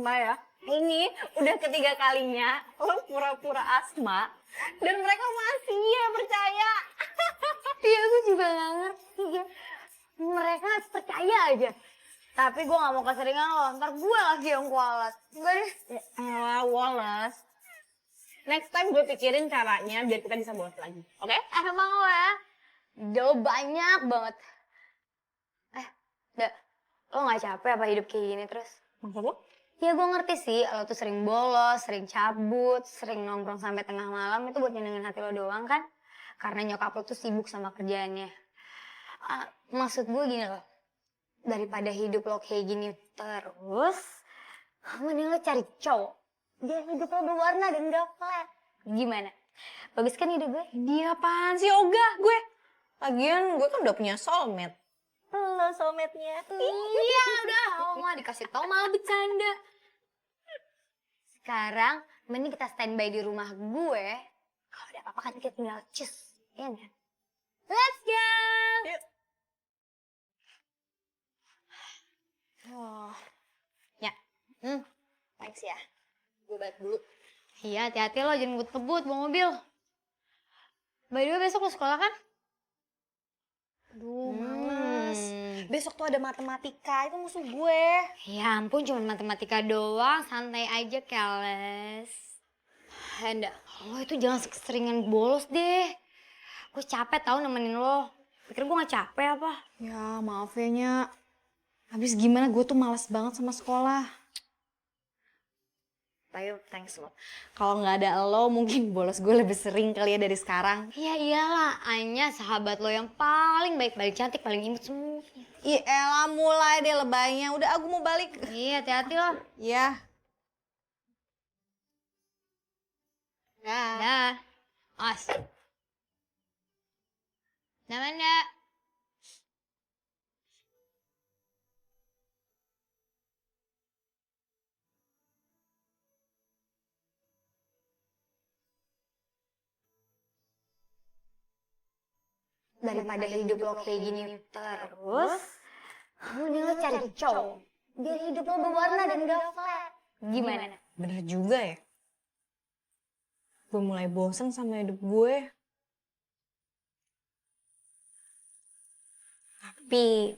sumpah ya, ini udah ketiga kalinya lo pura-pura asma dan mereka masih ya percaya. Iya, gue juga gak ngerti ya. Mereka percaya aja. Tapi gue gak mau keseringan lo, ntar gue lagi yang kualat. Enggak deh. Ya elah, Wallace. Next time gue pikirin caranya biar kita bisa bolos lagi, oke? Emang lo ya, jauh banyak banget. Lo gak capek apa hidup kayak gini terus? Maksud lo? Ya gue ngerti sih, lo tuh sering bolos, sering cabut, sering nongkrong sampai tengah malam itu buat nyenengin hati lo doang kan? Karena nyokap lo tuh sibuk sama kerjaannya. Maksud gue gini loh, daripada hidup lo kayak gini terus, mending lo cari cowok. Biar hidup lo berwarna dan gak flat. Gimana? Bagus kan hidup gue? Dia apaan sih Oga gue? Lagian gue kan udah punya soulmate. Lo soulmate-nya. Iya udah, lo mah dikasih tau malah bercanda. Sekarang mending kita standby di rumah gue. Kalau ada apa-apa kan kita tinggal cus. Iya kan? Let's go! Yuk. Oh. Ya. Thanks ya. Gue balik dulu. Iya hati-hati lo jangan ngebut-ngebut bawa mobil. By the way besok lo sekolah kan? Aduh, males. Besok tuh ada matematika, itu musuh gue. Ya ampun cuma matematika doang, santai aja keles. Enda, lo itu jangan seringan bolos deh. Gue capek tau nemenin lo. Pikir gue gak capek apa? Ya maaf ya Nya. Habis gimana gue tuh malas banget sama sekolah. Tayo, thanks lo. Kalau nggak ada lo, mungkin bolos gue lebih sering kali ya dari sekarang. Iya iyalah, Anya sahabat lo yang paling baik, paling cantik, paling imut semua. Ih elah mulai deh lebaynya. Udah aku mau balik. Iya hati-hati lo. Ya. Dah. As. Namanya. Daripada hidup lo kayak gini terus, mending lo cari cowok. Biar hidup lo berwarna dan gak flat. Gimana? Bener juga ya. Gue mulai bosen sama hidup gue. Tapi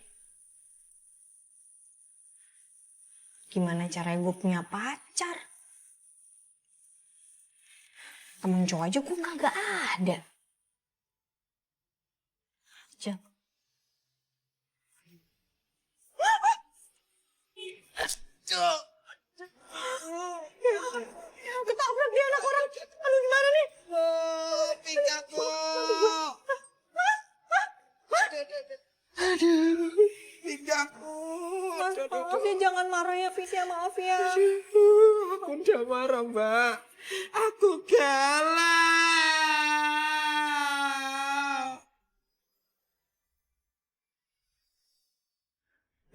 gimana caranya gue punya pacar? Temen cowok aja gue gak ada. Jam. Ketabrak dia anak orang. Aduh gimana nih? Pinggaku. Aduh, pinggaku. Maaf ya jangan marah ya Fis ya, maaf ya. Aku udah marah, Mbak. Aku galau.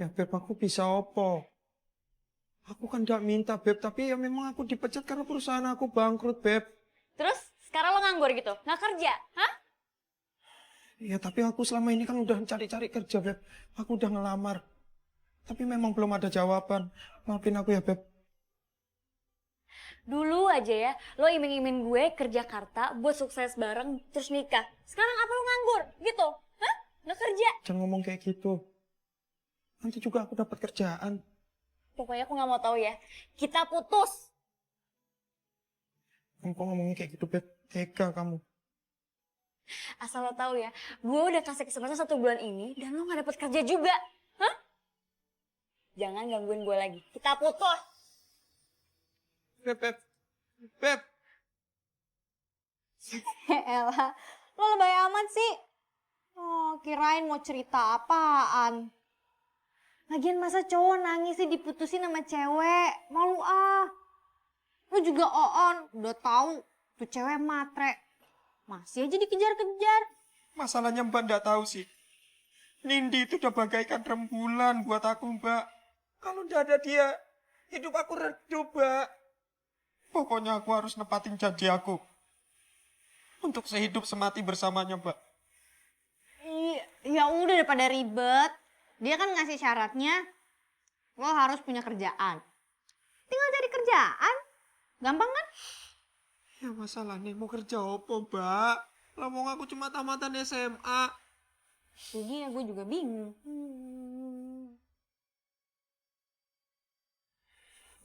Ya, Beb, aku bisa opo? Aku kan gak minta, Beb, tapi ya memang aku dipecat karena perusahaan aku bangkrut, Beb. Terus sekarang lo nganggur gitu? Nggak kerja? Hah? Ya, tapi aku selama ini kan udah cari-cari kerja, Beb. Aku udah ngelamar. Tapi memang belum ada jawaban. Maafin aku ya, Beb. Dulu aja ya, lo iming-iming gue ke Jakarta buat sukses bareng terus nikah. Sekarang apa lo nganggur? Gitu? Hah? Nggak kerja? Jangan ngomong kayak gitu. Nanti juga aku dapat kerjaan. Pokoknya aku nggak mau tahu ya. Kita putus. Kamu kok ngomongnya kayak gitu, Beb? Tega kamu. Asal lo tahu ya, gue udah kasih kesempatan 1 bulan ini dan lo nggak dapat kerja juga. Hah? Jangan gangguin gue lagi. Kita putus. Beb, Beb. Beb. Elah, lo lebay amat sih. Oh, kirain mau cerita apaan. Lagian masa cowok nangis sih diputusin sama cewek? Malu ah. Lo juga oon, udah tahu tuh cewek matre. Masih aja dikejar-kejar. Masalahnya Mbak nggak tahu sih. Nindi itu udah bagaikan rembulan buat aku, Mbak. Kalau nggak ada dia, hidup aku redup, Mbak. Pokoknya aku harus nepatin janji aku. Untuk sehidup semati bersamanya, Mbak. Ya udah daripada ribet. Dia kan ngasih syaratnya lo harus punya kerjaan. tinggal cari kerjaan. Gampang kan? Ya masalahnya mau kerja apa, Mbak? Lah wong aku cuma tamatan SMA. Jadi ya gue juga bingung.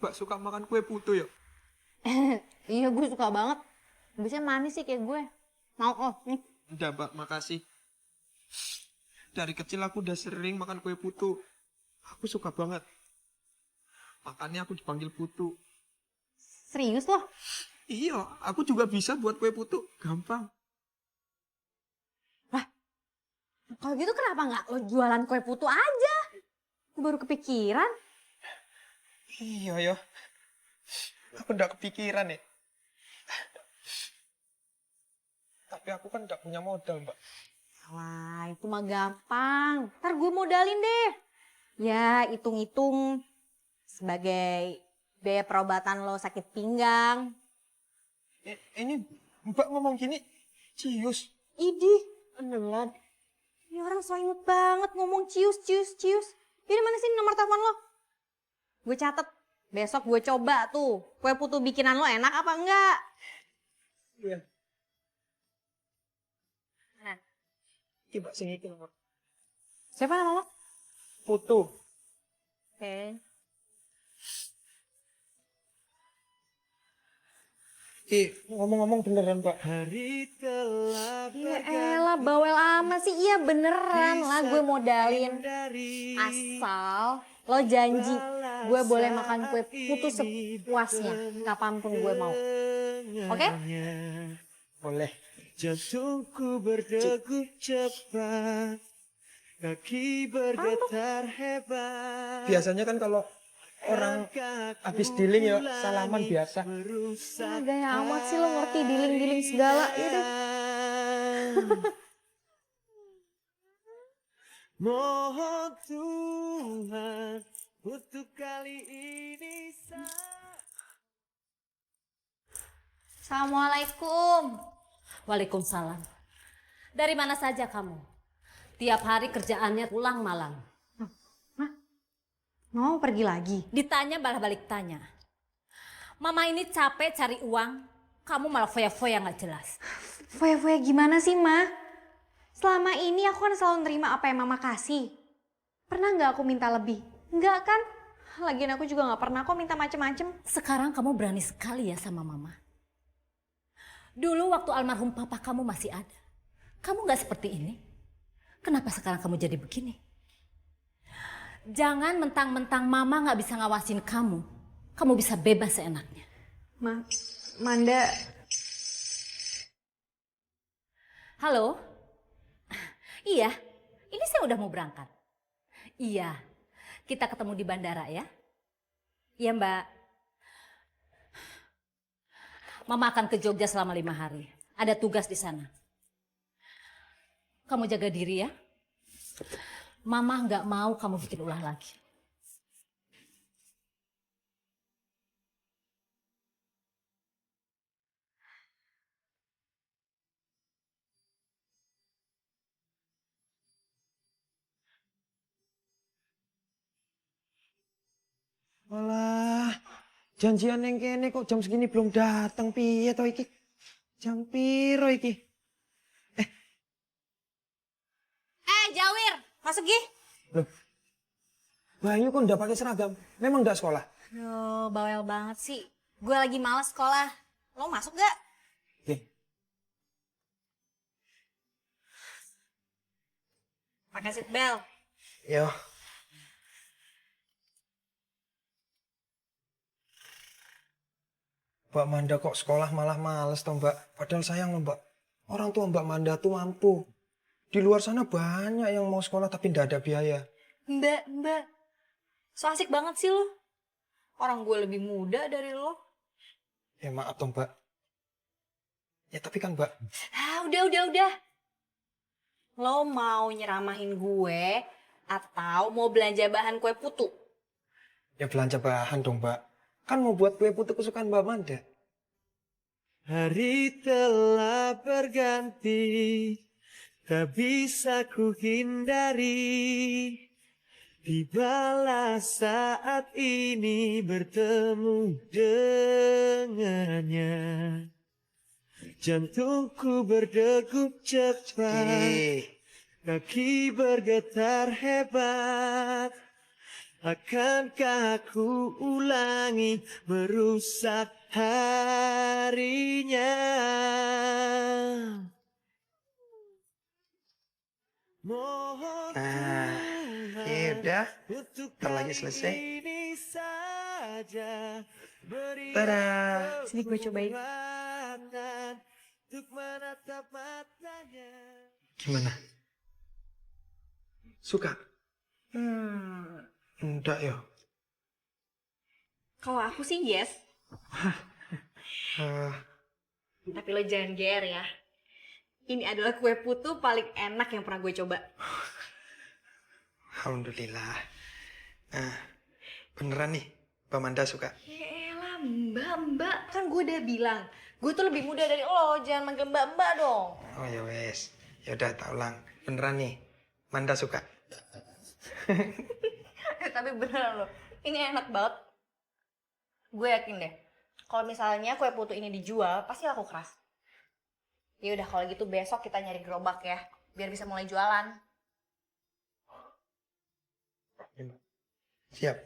Mbak suka makan kue putu ya? Iya, gue suka banget. Biasanya manis sih kayak gue. Mau, oh, nih. Udah, Mbak, makasih. Dari kecil aku udah sering makan kue putu. Aku suka banget. Makanya aku dipanggil putu. Serius loh? Iya, aku juga bisa buat kue putu. Gampang. Kalau gitu kenapa nggak lo jualan kue putu aja? Gue baru kepikiran. Iya ya. Aku udah kepikiran ya. Tapi aku kan udah punya modal, Mbak. Wah, itu mah gampang. Ntar gue modalin deh. Ya, hitung-hitung sebagai biaya perobatan lo sakit pinggang. Ini Mbak ngomong gini, cius. Idih, beneran. Ini orang so imut banget ngomong cius, cius, cius. Ini mana sih nomor telepon lo? Gue catet. Besok gue coba tuh. Kue putu bikinan lo enak apa enggak? Iya. Nah. Coba sing iki nomor. Siapa nama lo? Putu. Oke. Ngomong-ngomong beneran, Pak. Hari Ya elah, bawel amat sih. Iya beneran lah gue modalin. Asal lo janji gue boleh makan kue putu sepuasnya. Kapanpun gue mau. Oke? Boleh. Jantungku berdegup cepat, kaki bergetar hebat. Biasanya kan kalau orang habis dealing ya salaman biasa. Nah, gaya amat sih lo ngerti diling-diling segala. Yaudah. Mohon Tuhan untuk kali ini. Assalamualaikum. Waalaikumsalam. Dari mana saja kamu? Tiap hari kerjaannya pulang malam. Mau pergi lagi? Ditanya malah balik tanya. Mama ini capek cari uang, kamu malah foya-foya nggak jelas. Foya-foya gimana sih, Ma? Selama ini aku kan selalu nerima apa yang Mama kasih. Pernah nggak aku minta lebih? Nggak kan? Lagian aku juga nggak pernah kok minta macem-macem. Sekarang kamu berani sekali ya sama Mama. Dulu waktu almarhum papa kamu masih ada, kamu nggak seperti ini. Kenapa sekarang kamu jadi begini? Jangan mentang-mentang Mama nggak bisa ngawasin kamu. Kamu bisa bebas seenaknya. Manda. Halo? Iya, ini saya udah mau berangkat. Iya, kita ketemu di bandara ya. Iya Mbak. Mama akan ke Jogja selama 5 hari. Ada tugas di sana. Kamu jaga diri ya. Mama nggak mau kamu bikin ulah lagi. Walah, janjian yang kene kok jam segini belum datang piye to iki? Jam piro iki? Jawir, masuk Gi. Loh. Bayu kok ndak pakai seragam? Memang ndak sekolah? Aduh, bawel banget sih. Gue lagi malas sekolah. Lo masuk gak? Oke. Pakai seat belt. Yo. Mbak Manda kok sekolah malah males toh Mbak. Padahal sayang loh Mbak. Orang tua Mbak Manda tuh mampu. Di luar sana banyak yang mau sekolah tapi ndak ada biaya. Mbak. So asik banget sih lo. Orang gue lebih muda dari lo. Ya maaf toh Mbak. Ya tapi kan Mbak. Udah. Lo mau nyeramahin gue atau mau belanja bahan kue putu? Ya belanja bahan dong Mbak. Kan mau buat kue putu kesukaan Mbak Manda. Hari telah berganti, tak bisa ku hindari. Tibalah saat ini bertemu dengannya. Jantungku berdegup cepat, kaki bergetar hebat. Akankah aku ulangi merusak harinya? Mohon Ya udah. untuk Ntar lagi kali selesai. ini saja beri Tada. Sini gue cobain. kesempatan untuk menatap matanya. Gimana? Suka? Enggak ya. Kalau aku sih yes. Eh, Tapi lo jangan GR ya. Ini adalah kue putu paling enak yang pernah gue coba. Alhamdulillah. Beneran nih, Mbak Manda suka. Yaelah mbak, kan gue udah bilang. Gue tuh lebih muda dari lo, jangan manggil mbak dong. Oh ya wes. Ya udah tak ulang. Beneran nih, Manda suka. Tapi beneran lo, ini enak banget. Gue yakin deh, kalau misalnya kue putu ini dijual, pasti laku keras. Ya udah kalau gitu besok kita nyari gerobak ya, biar bisa mulai jualan. Siap.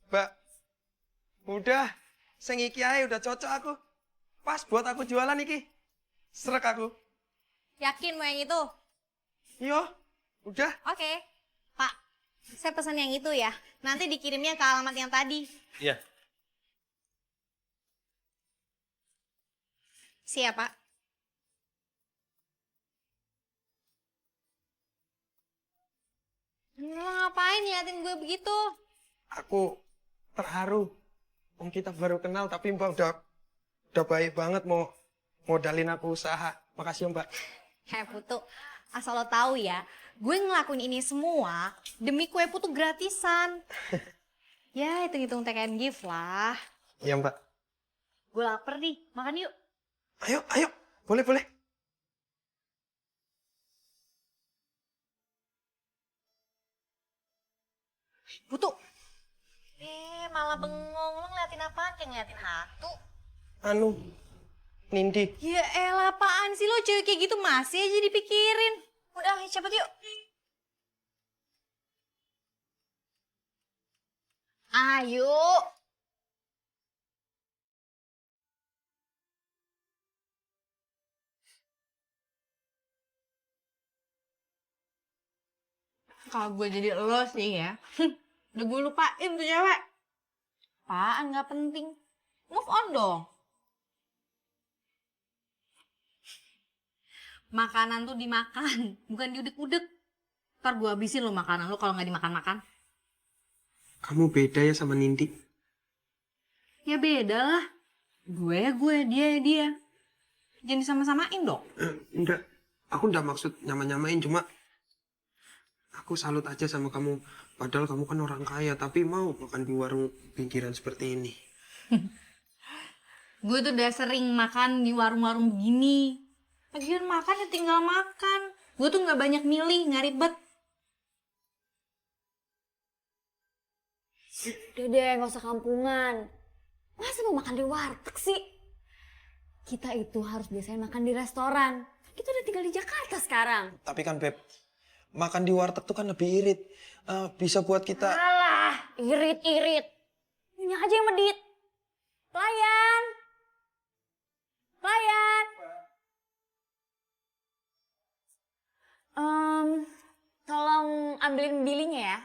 Mbak, udah. Sing iki ae udah cocok aku. Pas buat aku jualan iki. Srek aku. Yakin mau yang itu? Yo, udah. Oke. Pak, saya pesan yang itu ya. Nanti dikirimnya ke alamat yang tadi. Iya. Siap, Pak. Lo ngapain liatin gue begitu? Aku terharu. Om kita baru kenal tapi Mbak udah baik banget mau modalin aku usaha. Makasih Mbak. Putu, asal lo tahu ya, gue ngelakuin ini semua demi kue putu gratisan. Ya, hitung-hitung take and give lah. Iya Mbak. Gue lapar nih, makan yuk. Ayo, ayo. Boleh, boleh. Putu. Malah bengong. Lo ngeliatin apaan? Kayak ngeliatin hantu. Anu, Nindi. Ya elah, apaan sih lo cewek kayak gitu masih aja dipikirin. Udah, cepet yuk. Ayo. Kalau gue jadi lo sih ya, udah gue lupain tuh cewek. Apaan gak penting. Move on dong. Makanan tuh dimakan, bukan diudek-udek. Ntar gue habisin lo makanan lo kalau nggak dimakan-makan. Kamu beda ya sama Nindi. Ya beda lah. Gue, dia. Jangan disama-samain dong. Enggak. Aku enggak maksud nyama-nyamain, cuma aku salut aja sama kamu. Padahal kamu kan orang kaya, tapi mau makan di warung pinggiran seperti ini. Gue tuh udah sering makan di warung-warung begini. Lagian makan ya tinggal makan. Gue tuh nggak banyak milih, nggak ribet. Udah deh, gak usah kampungan. Masa mau makan di warteg sih? Kita itu harus biasanya makan di restoran. Kita udah tinggal di Jakarta sekarang. Tapi kan Beb, makan di warteg tuh kan lebih irit. Bisa buat kita... Alah, irit-irit. Nyonya aja yang medit. Pelayan. Pelayan. Tolong ambilin bilinya ya.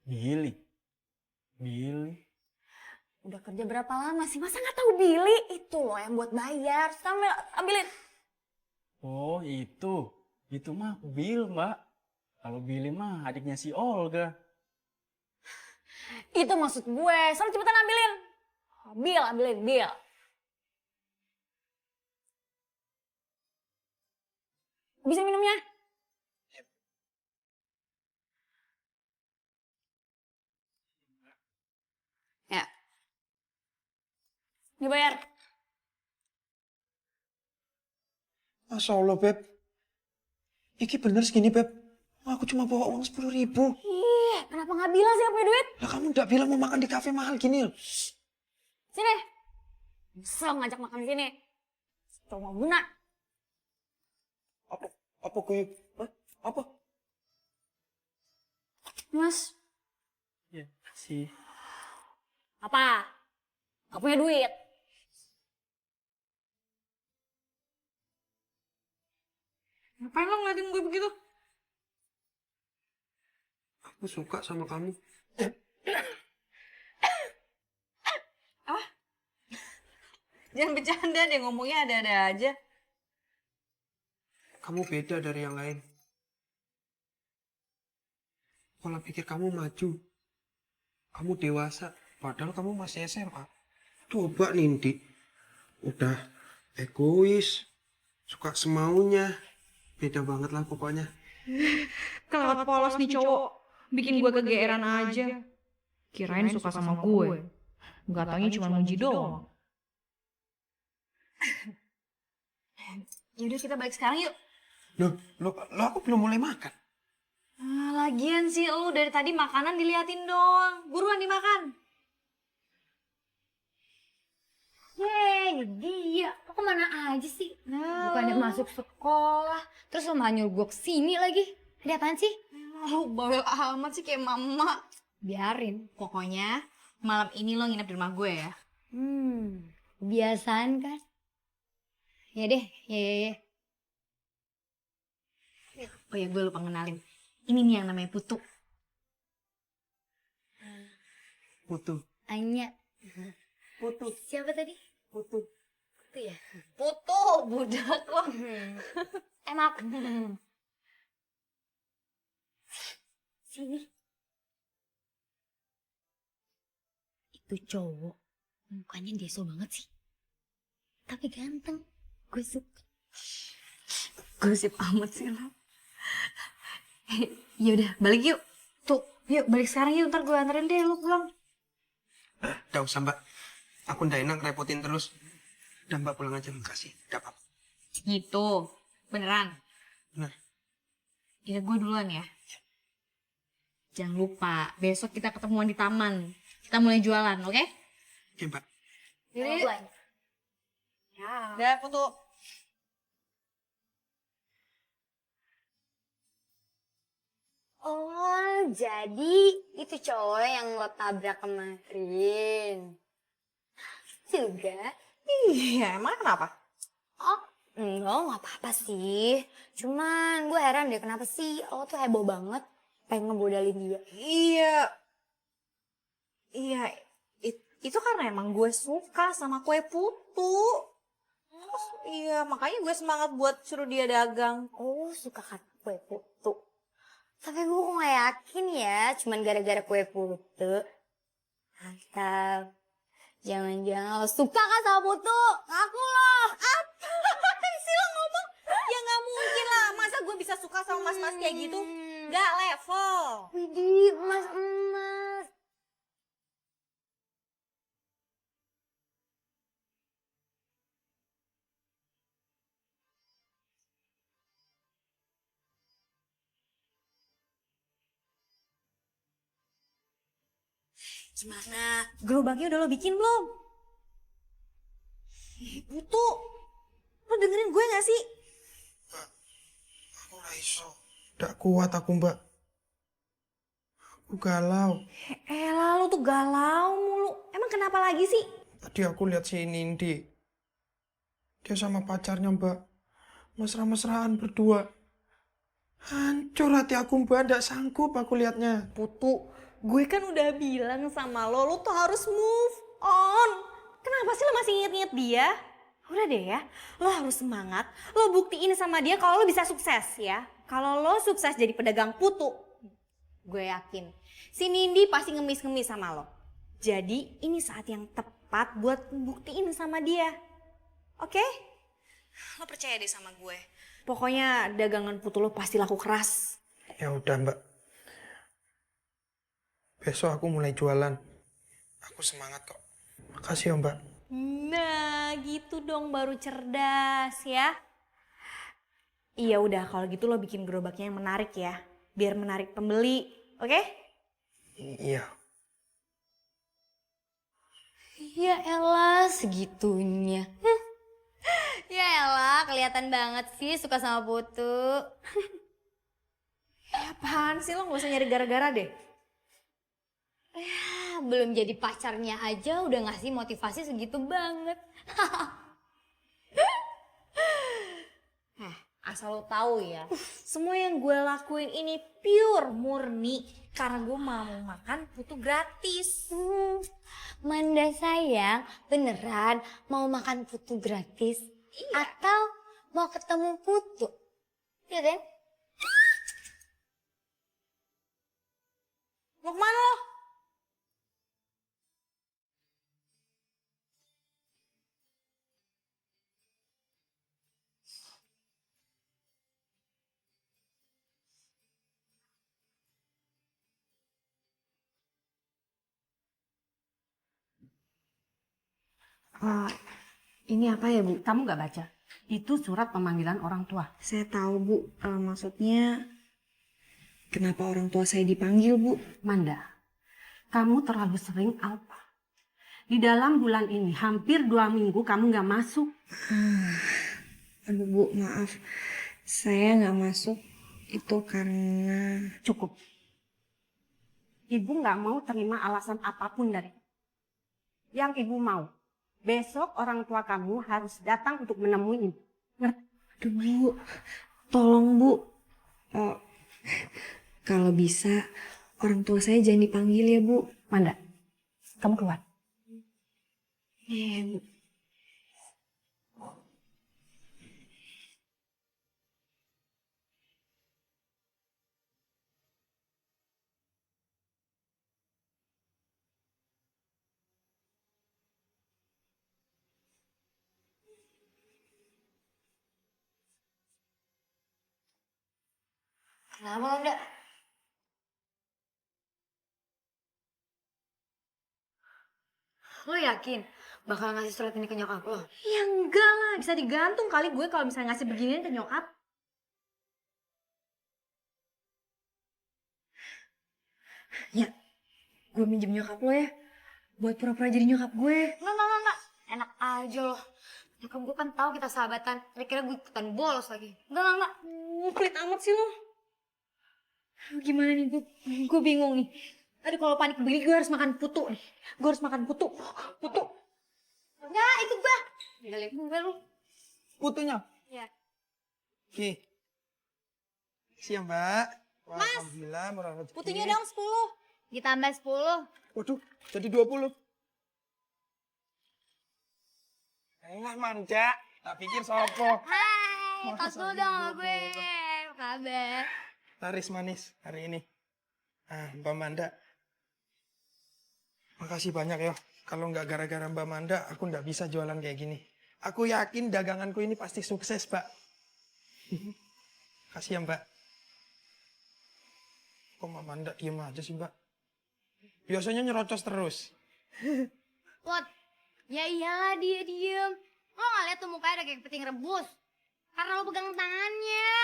Billy. Udah kerja berapa lama sih? Masa nggak tahu Billy? Itu loh yang buat bayar. Sambil ambilin. Oh itu mah Bill mbak. Kalau Billy mah adiknya si Olga. Itu maksud gue. Soalnya cepetan ambilin. Bill, ambilin, Bill. Bisa minumnya? Dibayar. Masya Allah, Beb. Iki bener segini, Beb. Aku cuma bawa uang 10.000. Ih, kenapa nggak bilang sih nggak punya duit? Lah kamu nggak bilang mau makan di kafe mahal gini loh. Sini. Nyesel ngajak makan di sini. Coba guna. Apa gue? Hah? Apa? Mas, Ya, sih. apa? Nggak punya duit. Ngapain lo ngeliatin gue begitu? Aku suka sama kamu. Jangan bercanda deh, ngomongnya ada-ada aja. Kamu beda dari yang lain. Pola pikir kamu maju. Kamu dewasa. Padahal kamu masih SMA. Coba Nindi. Udah egois. Suka semaunya. Beda banget lah pokoknya. Kelewat polos nih cowok. Bikin gue kegeeran aja. Kirain suka sama gue. Gak taunya cuma muji doang. Yaudah kita balik sekarang yuk. Loh aku belum mulai makan. Lagian sih lu dari tadi makanan diliatin doang. Buruan dimakan. Yeay, ini dia. Lo kemana aja sih? Bukannya masuk sekolah. Terus lo malah nyuruh gue kesini lagi. Ada apaan sih? Lu bawel amat sih kayak mama. Biarin. Pokoknya malam ini lo nginep di rumah gue ya. Kebiasaan kan? Ya deh, ya. Oh ya, gue lupa ngenalin. Ini nih yang namanya Putu. Putu. Anya. Putu. Siapa tadi? Putu. Itu ya? Putu, budak lo. Maaf. Sini. Itu cowok. Mukanya deso banget sih. Tapi ganteng. Gue suka. Gosip amat sih lo. Yaudah, balik yuk. Tuh, yuk balik sekarang yuk. Ntar gue anterin deh, lo pulang. Udah usah mbak. Aku ndak enak repotin terus. Udah mbak pulang aja, makasih. Udah apa? Gitu, beneran. Bener. Ya gue duluan ya. Jangan lupa, besok kita ketemuan di taman. Kita mulai jualan, oke? Oke mbak. Yuk. Udah, Putu. Oh, jadi itu cowok yang lo tabrak kemarin. Juga. Iya, emang kenapa? Oh, enggak, nggak apa-apa sih. Cuman gue heran deh kenapa sih lo tuh heboh banget pengen ngebodalin dia. Iya, itu karena emang gue suka sama kue putu. Terus, iya, makanya gue semangat buat suruh dia dagang. Oh, suka kan kue putu. Tapi gue kok gak yakin ya, cuman gara-gara kue putu. Atau jangan-jangan lo suka kan sama putu? Ngaku lo. Apaan sih lo ngomong? Ya nggak mungkin lah, masa gue bisa suka sama mas-mas kayak gitu? Gak level. Widih, emas-emas. Gimana? Gerobaknya udah lo bikin belum? Putu, lo dengerin gue gak sih? Aku raiso. Ndak kuat aku mbak. Aku galau. Elah, lo tuh galau mulu. Emang kenapa lagi sih? Tadi aku lihat si Nindi. Dia sama pacarnya mbak. Mesra-mesraan berdua. Hancur hati aku mbak. Ndak sanggup aku lihatnya. Putu, gue kan udah bilang sama lo tuh harus move on. Kenapa sih lo masih inget-inget dia? Udah deh ya, lo harus semangat. Lo buktiin sama dia kalau lo bisa sukses ya. Kalau lo sukses jadi pedagang putu, gue yakin si Nindi pasti ngemis-ngemis sama lo. Jadi ini saat yang tepat buat buktiin sama dia. Oke? Lo percaya deh sama gue. Pokoknya dagangan putu lo pasti laku keras. Ya udah mbak. Besok aku mulai jualan. Aku semangat kok. Makasih ya mbak. Nah, gitu dong baru cerdas ya. Iya udah kalau gitu lo bikin gerobaknya yang menarik ya. Biar menarik pembeli, oke? Iya. Ya elah, segitunya. Ya elah, kelihatan banget sih suka sama Putu. Apaan sih lo gak usah nyari gara-gara deh. Belum jadi pacarnya aja udah ngasih motivasi segitu banget. Asal lo tahu ya, semua yang gue lakuin ini pure murni karena gue mau makan putu gratis. Manda sayang, beneran mau makan Putu gratis? Atau mau ketemu Putu? Iya kan? Mau kemana lo? Ini apa ya Bu? Kamu nggak baca? Itu surat pemanggilan orang tua. Saya tahu Bu, maksudnya kenapa orang tua saya dipanggil Bu? Manda, kamu terlalu sering alpa. Di dalam bulan ini hampir 2 minggu kamu nggak masuk. Aduh Bu, maaf. Saya nggak masuk itu karena... Cukup. Ibu nggak mau terima alasan apapun dari. Yang ibu mau, besok orang tua kamu harus datang untuk menemui ibu. Ngerti? Aduh Bu, tolong Bu. Kalau bisa orang tua saya jangan dipanggil ya Bu. Manda, kamu keluar. Iya Bu. Kenapa lo enggak? Lo yakin bakal ngasih surat ini ke nyokap lo? Ya enggak lah, bisa digantung kali gue kalau misalnya ngasih beginian ke nyokap. Ya, gue minjem nyokap lo ya. Buat pura-pura jadi nyokap gue. Enggak. Enak aja lo. Nyokap gue kan tahu kita sahabatan. Kira-kira gue ikutan bolos lagi. Enggak. Pelit amat sih lo. Gimana nih, gue bingung nih. Aduh kalau panik beli gue harus makan putu nih. Gue harus makan putu. Putu. Enggak, itu gue. Tinggalin gue lu. Putunya? Iya. Oke. Siap, Mbak. Wah, alhamdulillah, murah rezeki. Putunya dong 10. Ditambah 10. Waduh, jadi 20. Elah, manja. Tak pikir sopo. Hai, Masa tos dulu gitu, dong sama Bu? gue. Apa kabar? Laris manis hari ini. Mbak Manda. Makasih banyak ya. Kalau nggak gara-gara Mbak Manda, aku nggak bisa jualan kayak gini. Aku yakin daganganku ini pasti sukses, Mbak. Kasih ya, Mbak. Kok Mbak Manda diem aja sih, Mbak? Biasanya nyerocos terus. Pot, ya iyalah dia diem. Lo nggak lihat tuh mukanya udah kayak peting rebus. Karena lo pegang tangannya.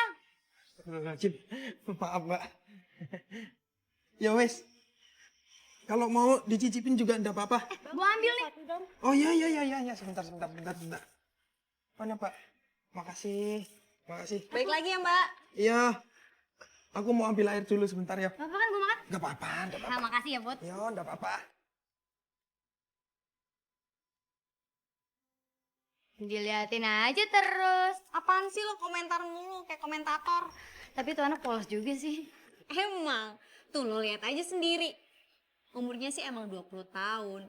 Astagfirullahaladzim. Maaf, Mbak. Ya wes. Kalau mau dicicipin juga enggak apa-apa. Gue ambil nih. Oh iya. Sebentar. Mana, Pak? Makasih. Baik lagi ya Mbak. Iya. Aku mau ambil air dulu sebentar ya. Apa kan gue makan? Enggak apa-apa. Nah, makasih ya, Put. Ya, enggak apa-apa. Diliatin aja terus. Apaan sih lo komentar mulu kayak komentator? Tapi tuh anak polos juga sih. Emang, tuh lo lihat aja sendiri. Umurnya sih emang 20 tahun.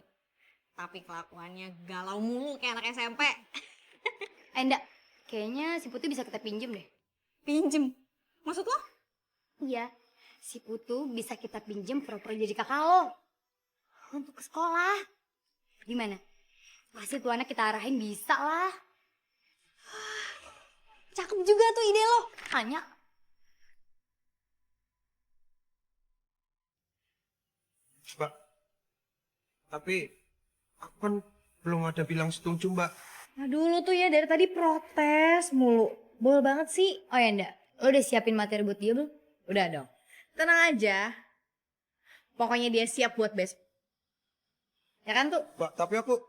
Tapi kelakuannya galau mulu kayak anak SMP. Enggak, kayaknya si Putu bisa kita pinjem deh. Pinjem? Maksud lo? Iya, si Putu bisa kita pinjem pura-pura jadi kakak lo. Untuk ke sekolah. Gimana? Pasti tuh anak kita arahin bisa lah. Cakep juga tuh ide lo. Hanya Mbak. Tapi aku kan belum ada bilang setuju, Mbak. Aduh, lu tuh ya dari tadi protes mulu. Bol banget sih. Oh ya ndak, lo udah siapin materi buat dia belum? Udah dong. Tenang aja. Pokoknya dia siap buat besok. Ya kan tuh? Mbak, tapi aku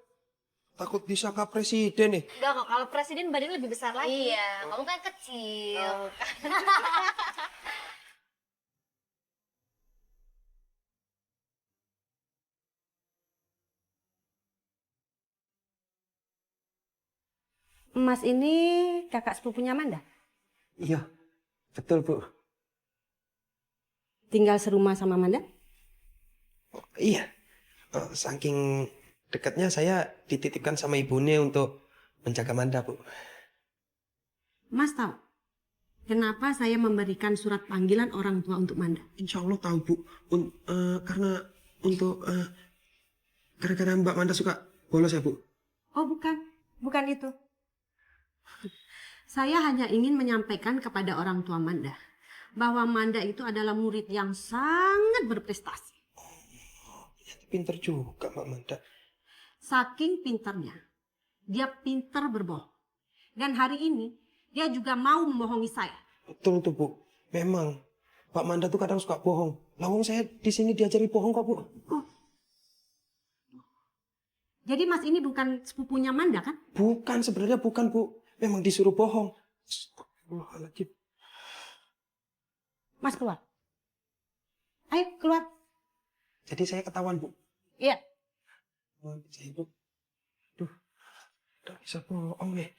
takut disangka presiden nih. Enggak kok, kalau presiden badannya lebih besar lagi. Iya, kamu kan kecil. Mas ini kakak sepupunya Amanda? Iya, betul, Bu. Tinggal serumah sama Amanda? Iya. Saking dekatnya saya dititipkan sama ibunya untuk menjaga Manda, Bu. Mas tahu kenapa saya memberikan surat panggilan orang tua untuk Manda? Insya Allah tahu, Bu. Karena untuk gara-gara Mbak Manda suka bolos ya, Bu. Oh bukan itu. Saya hanya ingin menyampaikan kepada orang tua Manda bahwa Manda itu adalah murid yang sangat berprestasi. Pinter juga Mbak Manda. Saking pinternya, dia pinter berbohong. Dan hari ini dia juga mau membohongi saya. Betul tuh, Bu. Memang Pak Manda tuh kadang suka bohong. Lawang saya di sini diajari bohong kok, Bu. Jadi Mas ini bukan sepupunya Manda kan? Bukan, sebenarnya bukan, Bu. Memang disuruh bohong. Astagfirullahaladzim. Mas keluar. Ayo keluar. Jadi saya ketahuan, Bu. Iya. Oh, bisa, Bu. Duh, udah bisa bohong nih.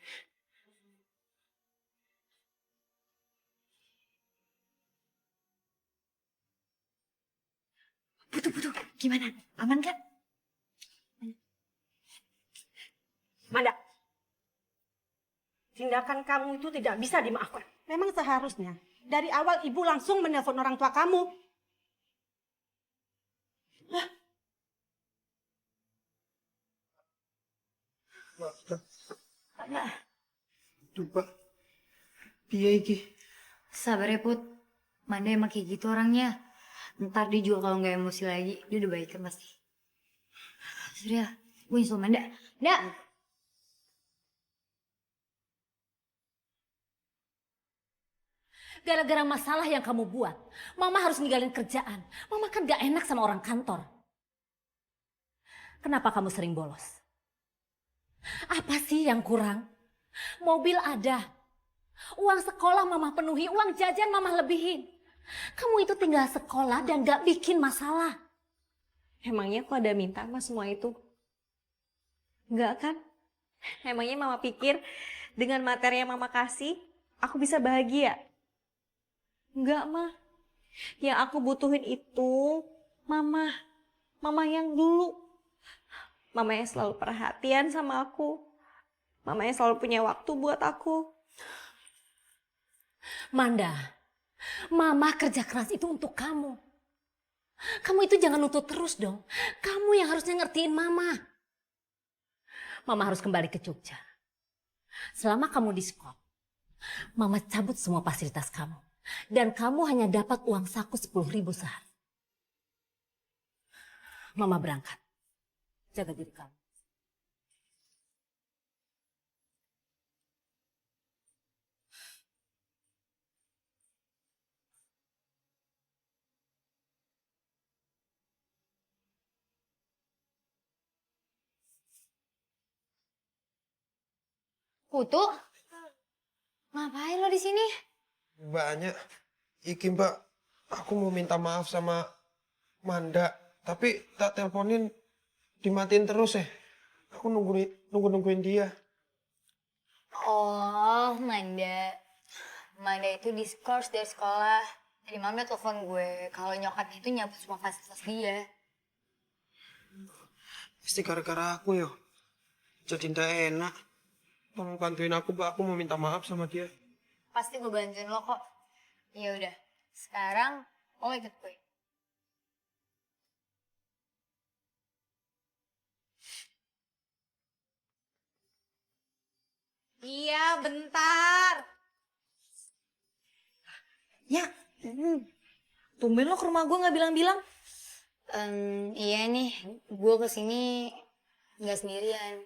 Butuh. Gimana? Aman kan? Manda, tindakan kamu itu tidak bisa dimaafkan. Memang seharusnya dari awal ibu langsung menelpon orang tua kamu. Duh, Pak. Piye iki? Sabar ya Put, Manda emang kayak gitu orangnya. Ntar dia juga kalau nggak emosi lagi, dia udah baik kan pasti. Surya, gue nyusul Manda. Nda, Gara-gara masalah yang kamu buat, Mama harus ninggalin kerjaan. Mama kan gak enak sama orang kantor. Kenapa kamu sering bolos? Apa sih yang kurang? Mobil ada. Uang sekolah Mama penuhi, uang jajan Mama lebihin. Kamu itu tinggal sekolah dan gak bikin masalah. Emangnya aku ada minta mas semua itu? Enggak kan? Emangnya mama pikir dengan materi yang mama kasih, aku bisa bahagia? Enggak mah. Yang aku butuhin itu mama. Mama yang dulu. Mama yang selalu perhatian sama aku. Mama yang selalu punya waktu buat aku. Manda, Mama kerja keras itu untuk kamu. Kamu itu jangan nuntut terus dong. Kamu yang harusnya ngertiin Mama. Mama harus kembali ke Jogja. Selama kamu di sekolah, Mama cabut semua fasilitas kamu. Dan kamu hanya dapat uang saku 10.000 sehari. Mama berangkat. Jaga diri kamu. Putu, ngapain lo di sini? Banyak. Iki, Mbak. Aku mau minta maaf sama Manda. Tapi tak teleponin dimatiin terus ya. Aku nungguin dia. Oh, Manda. Manda itu diskors dari sekolah. Tadi Mama telepon gue kalau nyokapnya itu nyabut semua fasilitas dia. Pasti gara-gara aku yo. Jadi ndak enak. Tolong bantuin aku, Mbak. Aku mau minta maaf sama dia. Pasti gue bantuin lo kok. Ya udah, sekarang lo ikut gue. Iya, bentar. Ya, tumben lo ke rumah gue nggak bilang-bilang. Iya nih, gue kesini Nggak sendirian.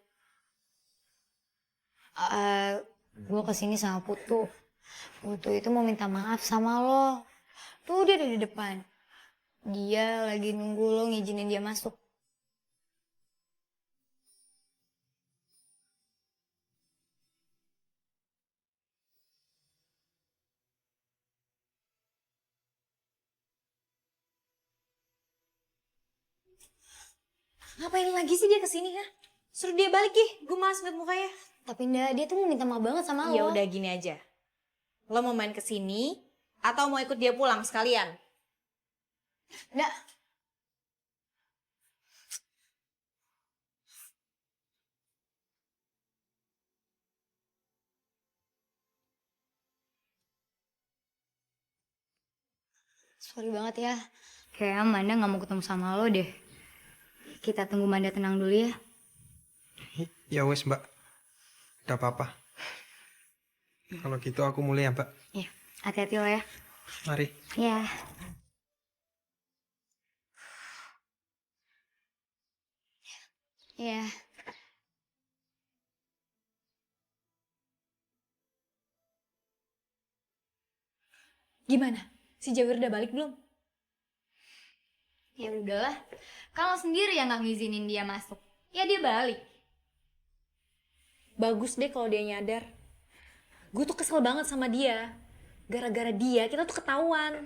Gue kesini sama Putu. Putu itu mau minta maaf sama lo. Tuh dia ada di depan. Dia lagi nunggu lo ngizinin dia masuk. Ngapain lagi sih dia kesini ya? Suruh dia balik ih, gue malas liat mukanya. Tapi enggak, dia tuh mau minta maaf banget sama Ya lo. udah gini aja. Lo mau main kesini atau mau ikut dia pulang sekalian? Enggak. Sorry banget ya. Kayaknya Manda gak mau ketemu sama lo deh. Kita tunggu Manda tenang dulu ya. Ya wes mbak, udah apa-apa. Kalau gitu aku mulai ya mbak. Iya, hati-hati lo ya. Mari. Ya. Ya. Gimana? Si Jawir udah balik belum? Ya udahlah. Kalau sendiri yang gak ngizinin dia masuk, ya dia balik. Bagus deh kalau dia nyadar. Gue tuh kesel banget sama dia. Gara-gara dia kita tuh ketahuan.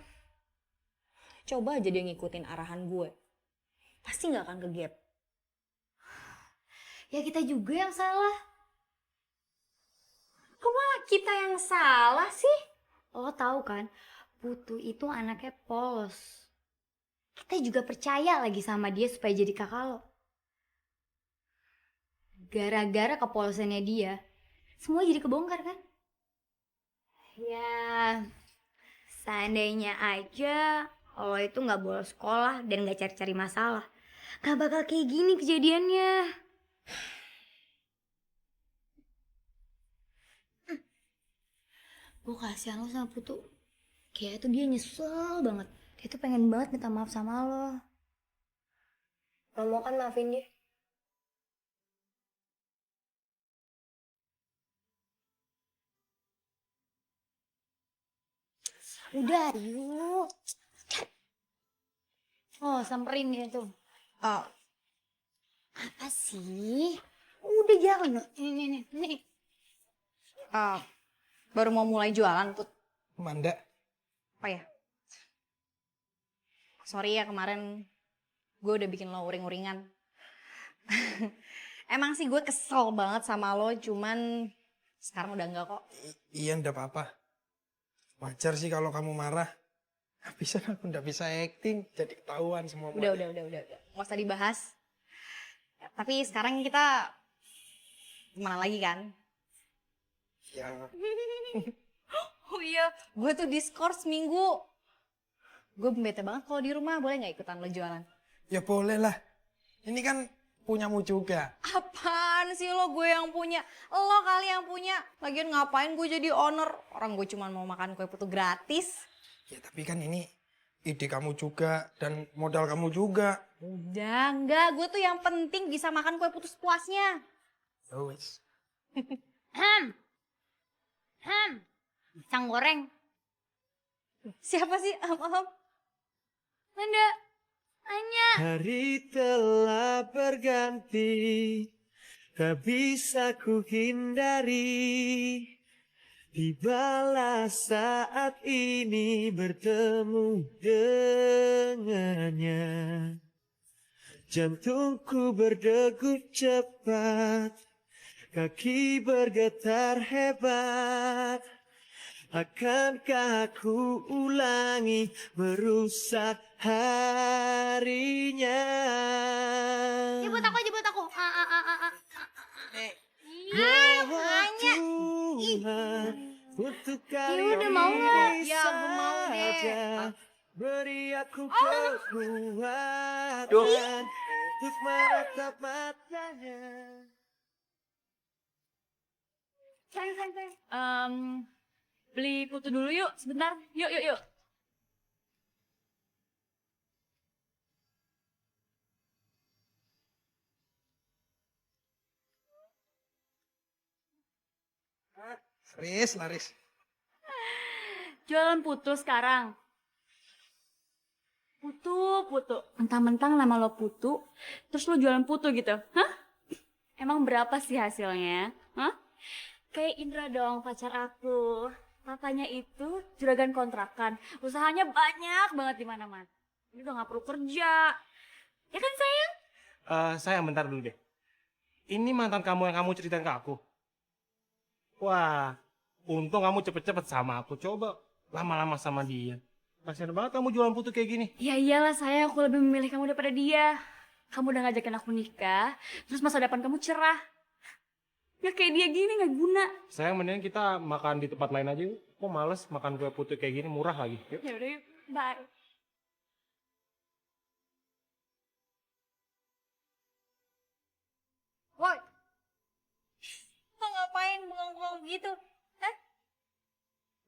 Coba aja dia ngikutin arahan gue. Pasti gak akan ke gap. Ya kita juga yang salah. Kok malah kita yang salah sih? Lo tahu kan, Putu itu anaknya polos. Kita juga percaya lagi sama dia supaya jadi kakak lo. Gara-gara kepolosannya dia, semua jadi kebongkar kan? Ya, seandainya aja lo itu nggak bolos sekolah dan nggak cari-cari masalah, gak bakal kayak gini kejadiannya. Gue kasihan lo sama Putu. Kayaknya tuh dia nyesel banget. Dia tuh pengen banget minta maaf sama lo. Lo mau kan maafin dia? Udah, yuk. Oh, samperin dia tuh. Oh, Apa sih? Udah jangan. Nih. baru mau mulai jualan, Put. Manda. Apa ya? Sorry ya kemarin gue udah bikin lo uring-uringan. Emang sih gue kesel banget sama lo, cuman sekarang udah enggak kok. Iya ndak apa-apa. Wajar sih kalau kamu marah. Habisan aku ndak bisa acting, jadi ketahuan semua. Udah. Nggak usah dibahas. Tapi sekarang kita gimana lagi kan? Ya, Oh iya, gue tuh diskors seminggu. Gue bete banget kalau di rumah, boleh nggak ikutan lo jualan? ya boleh lah. Ini kan punyamu juga. Apaan sih lo, gue yang punya? Lo kali yang punya. Lagian ngapain gue jadi owner? Orang gue cuma mau makan kue putu gratis. Ya tapi kan ini ide kamu juga dan modal kamu juga. Udah, enggak. Gue tuh yang penting bisa makan kue putu sepuasnya. Ya wes. Pisang goreng. Siapa sih? Manda. Anya. Hari telah berganti, tak bisa ku hindari. Tibalah saat ini bertemu dengannya. Jantungku berdegup cepat, kaki bergetar hebat. Akankah aku ulangi merusak harinya? Jemput aku. Mohon Tuhan untuk kali udah mau nggak? ini Ya, gue mau deh. saja beri aku kekuatan untuk menatap matanya. Sayang. Beli putu dulu yuk, sebentar. Yuk. Laris. Jualan putu sekarang. Putu. Mentang-mentang nama lo Putu, terus lo jualan putu gitu. Hah? Emang berapa sih hasilnya? Hah? Kayak Indra dong pacar aku. Papanya itu juragan kontrakan. Usahanya banyak banget di mana-mana. Ini udah gak perlu kerja. Ya kan sayang? Sayang bentar dulu deh. Ini mantan kamu yang kamu ceritain ke aku. Wah, untung kamu cepet-cepet sama aku. Coba lama-lama sama dia. Kasian banget kamu jualan putu kayak gini. Ya iyalah sayang, aku lebih memilih kamu daripada dia. Kamu udah ngajakin aku nikah, terus masa depan kamu cerah. Gak kayak dia gini, gak guna. Sayang, mendingan kita makan di tempat lain aja yuk. Kok males makan kue putu kayak gini, murah lagi. Yuk. Yaudah yuk, bye. Woi, lo ngapain bengong-bengong gitu? Hah?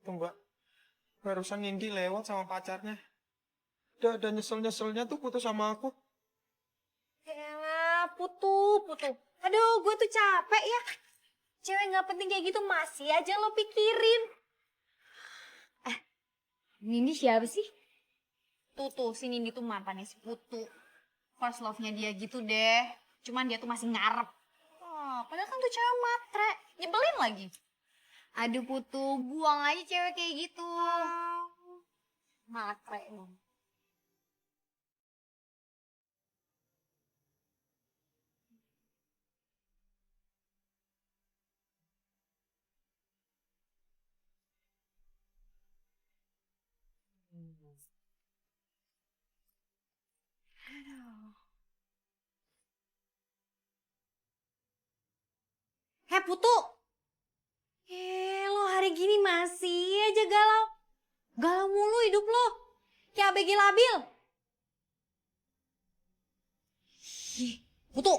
Tuh mbak, barusan Nindi lewat sama pacarnya. Udah ada nyesel-nyeselnya tuh putus sama aku. Yaelah, putu. Aduh, gue tuh capek ya. Cewek gak penting kayak gitu masih aja lo pikirin. Nindi siapa sih? Tuh, si Nindi tuh mantannya si Putu. First love-nya dia gitu deh. Cuman dia tuh masih ngarep. Oh, padahal kan tuh cewek matre. Nyebelin lagi. Aduh Putu, buang aja cewek kayak gitu. Matre emang. Heh Putu, lo hari gini masih aja galau. Galau mulu hidup lo, kayak ABG labil. Putu,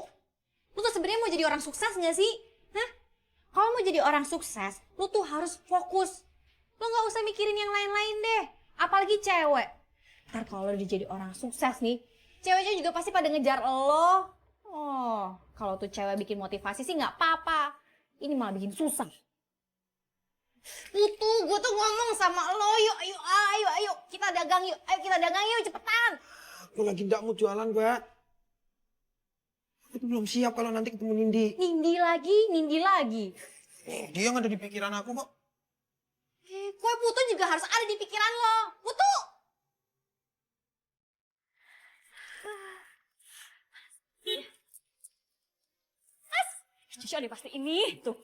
lo tuh sebenarnya mau jadi orang sukses gak sih? Hah? Kalau mau jadi orang sukses, lo tuh harus fokus. Lo gak usah mikirin yang lain-lain deh, apalagi cewek. Ntar kalau lo udah jadi orang sukses nih, ceweknya juga pasti pada ngejar lo. Oh, kalau tuh cewek bikin motivasi sih gak apa-apa. Ini malah bikin susah. Putu, gue tuh ngomong sama lo, yuk, ayo, kita dagang yuk, cepetan. Aku lagi nggak mau jualan, mbak. Aku tuh belum siap kalau nanti ketemu Nindi. Nindi lagi. Dia yang ada di pikiran aku kok. Kue putu juga harus ada di pikiran lo. Putu! Cucu ada pasti ini, tuh.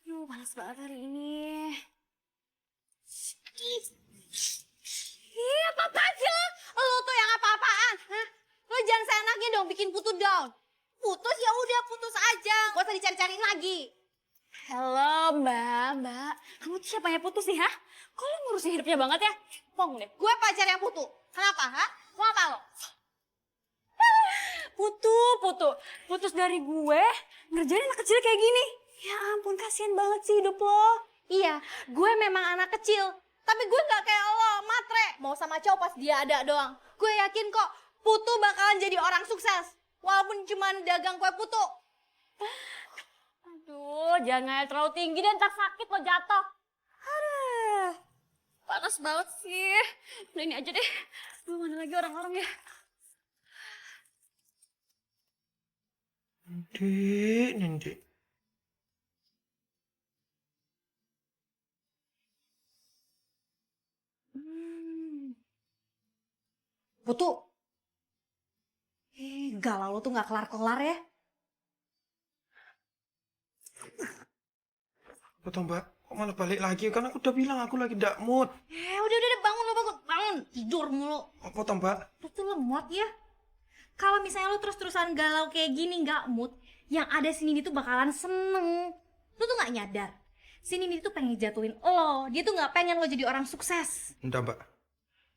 Aduh, panas banget hari ini. Ih, apa-apaan sih lo? Lo tuh yang apa-apaan? Hah? Lo jangan seenaknya dong bikin putu down. Putus ya udah putus aja. Gak usah dicari-cariin lagi. Halo, Mbak. Kamu tuh siapanya putus sih, hah? Kok lo ngurusin hidupnya banget ya? Pong deh. Gue pacar yang putu. Kenapa, ha? Mau apa lo? Putus dari gue, ngerjain anak kecil kayak gini. Ya ampun, kasihan banget sih hidup lo. Iya, gue memang anak kecil. Tapi gue gak kayak lo, matre. Mau sama cowok pas dia ada doang. Gue yakin kok, Putu bakalan jadi orang sukses. Walaupun cuma dagang kue putu. Aduh, jangan terlalu tinggi dan ntar sakit lo jatuh. Aduh, panas banget sih. Udah ini aja deh. Duh, mana lagi orang-orang ya? Nindi. Putu. Galau lo tuh gak kelar-kelar ya. Betul mbak, kok malah balik lagi? Kan aku udah bilang aku lagi ndak mood. Udah bangun lo bangun. Tidur mulu. Apa toh mbak? Lo tuh lemot ya. Kalau misalnya lo terus-terusan galau kayak gini gak mood, yang ada si Nindi tuh bakalan seneng. Lo tuh gak nyadar. Si Nindi tuh pengen jatuhin lo. Dia tuh gak pengen lo jadi orang sukses. Enggak mbak.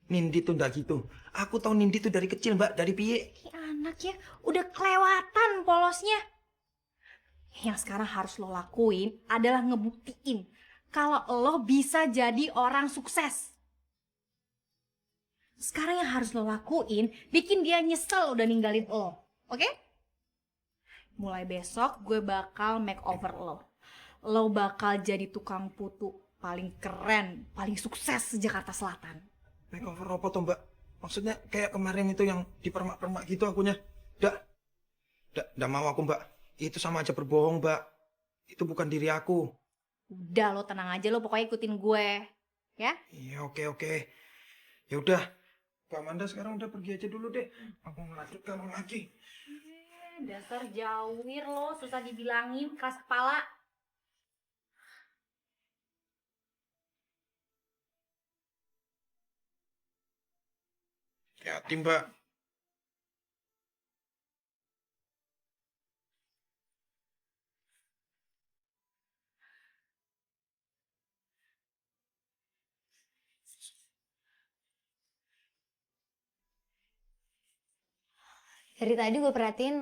Nindi tuh ndak gitu. Aku tahu Nindi tuh dari kecil mbak, dari piye. Anak ya, udah kelewatan polosnya. Yang sekarang harus lo lakuin adalah ngebuktiin kalau lo bisa jadi orang sukses. Sekarang yang harus lo lakuin, bikin dia nyesel udah ninggalin lo. Oke? Mulai besok gue bakal makeover lo. Lo bakal jadi tukang putu paling keren, paling sukses Jakarta Selatan. Makeover apa tuh mbak? Maksudnya kayak kemarin itu yang dipermak-permak gitu akunya. Nggak mau aku mbak. Itu sama aja berbohong mbak. Itu bukan diri aku. Udah lo tenang aja, lo pokoknya ikutin gue. Ya? Iya oke. Ya udah. Mbak Amanda sekarang udah pergi aja dulu deh. Aku melanjutkan lagi. Dasar jawir lo, susah dibilangin, keras kepala. Hati mbak. Dari tadi gue perhatiin,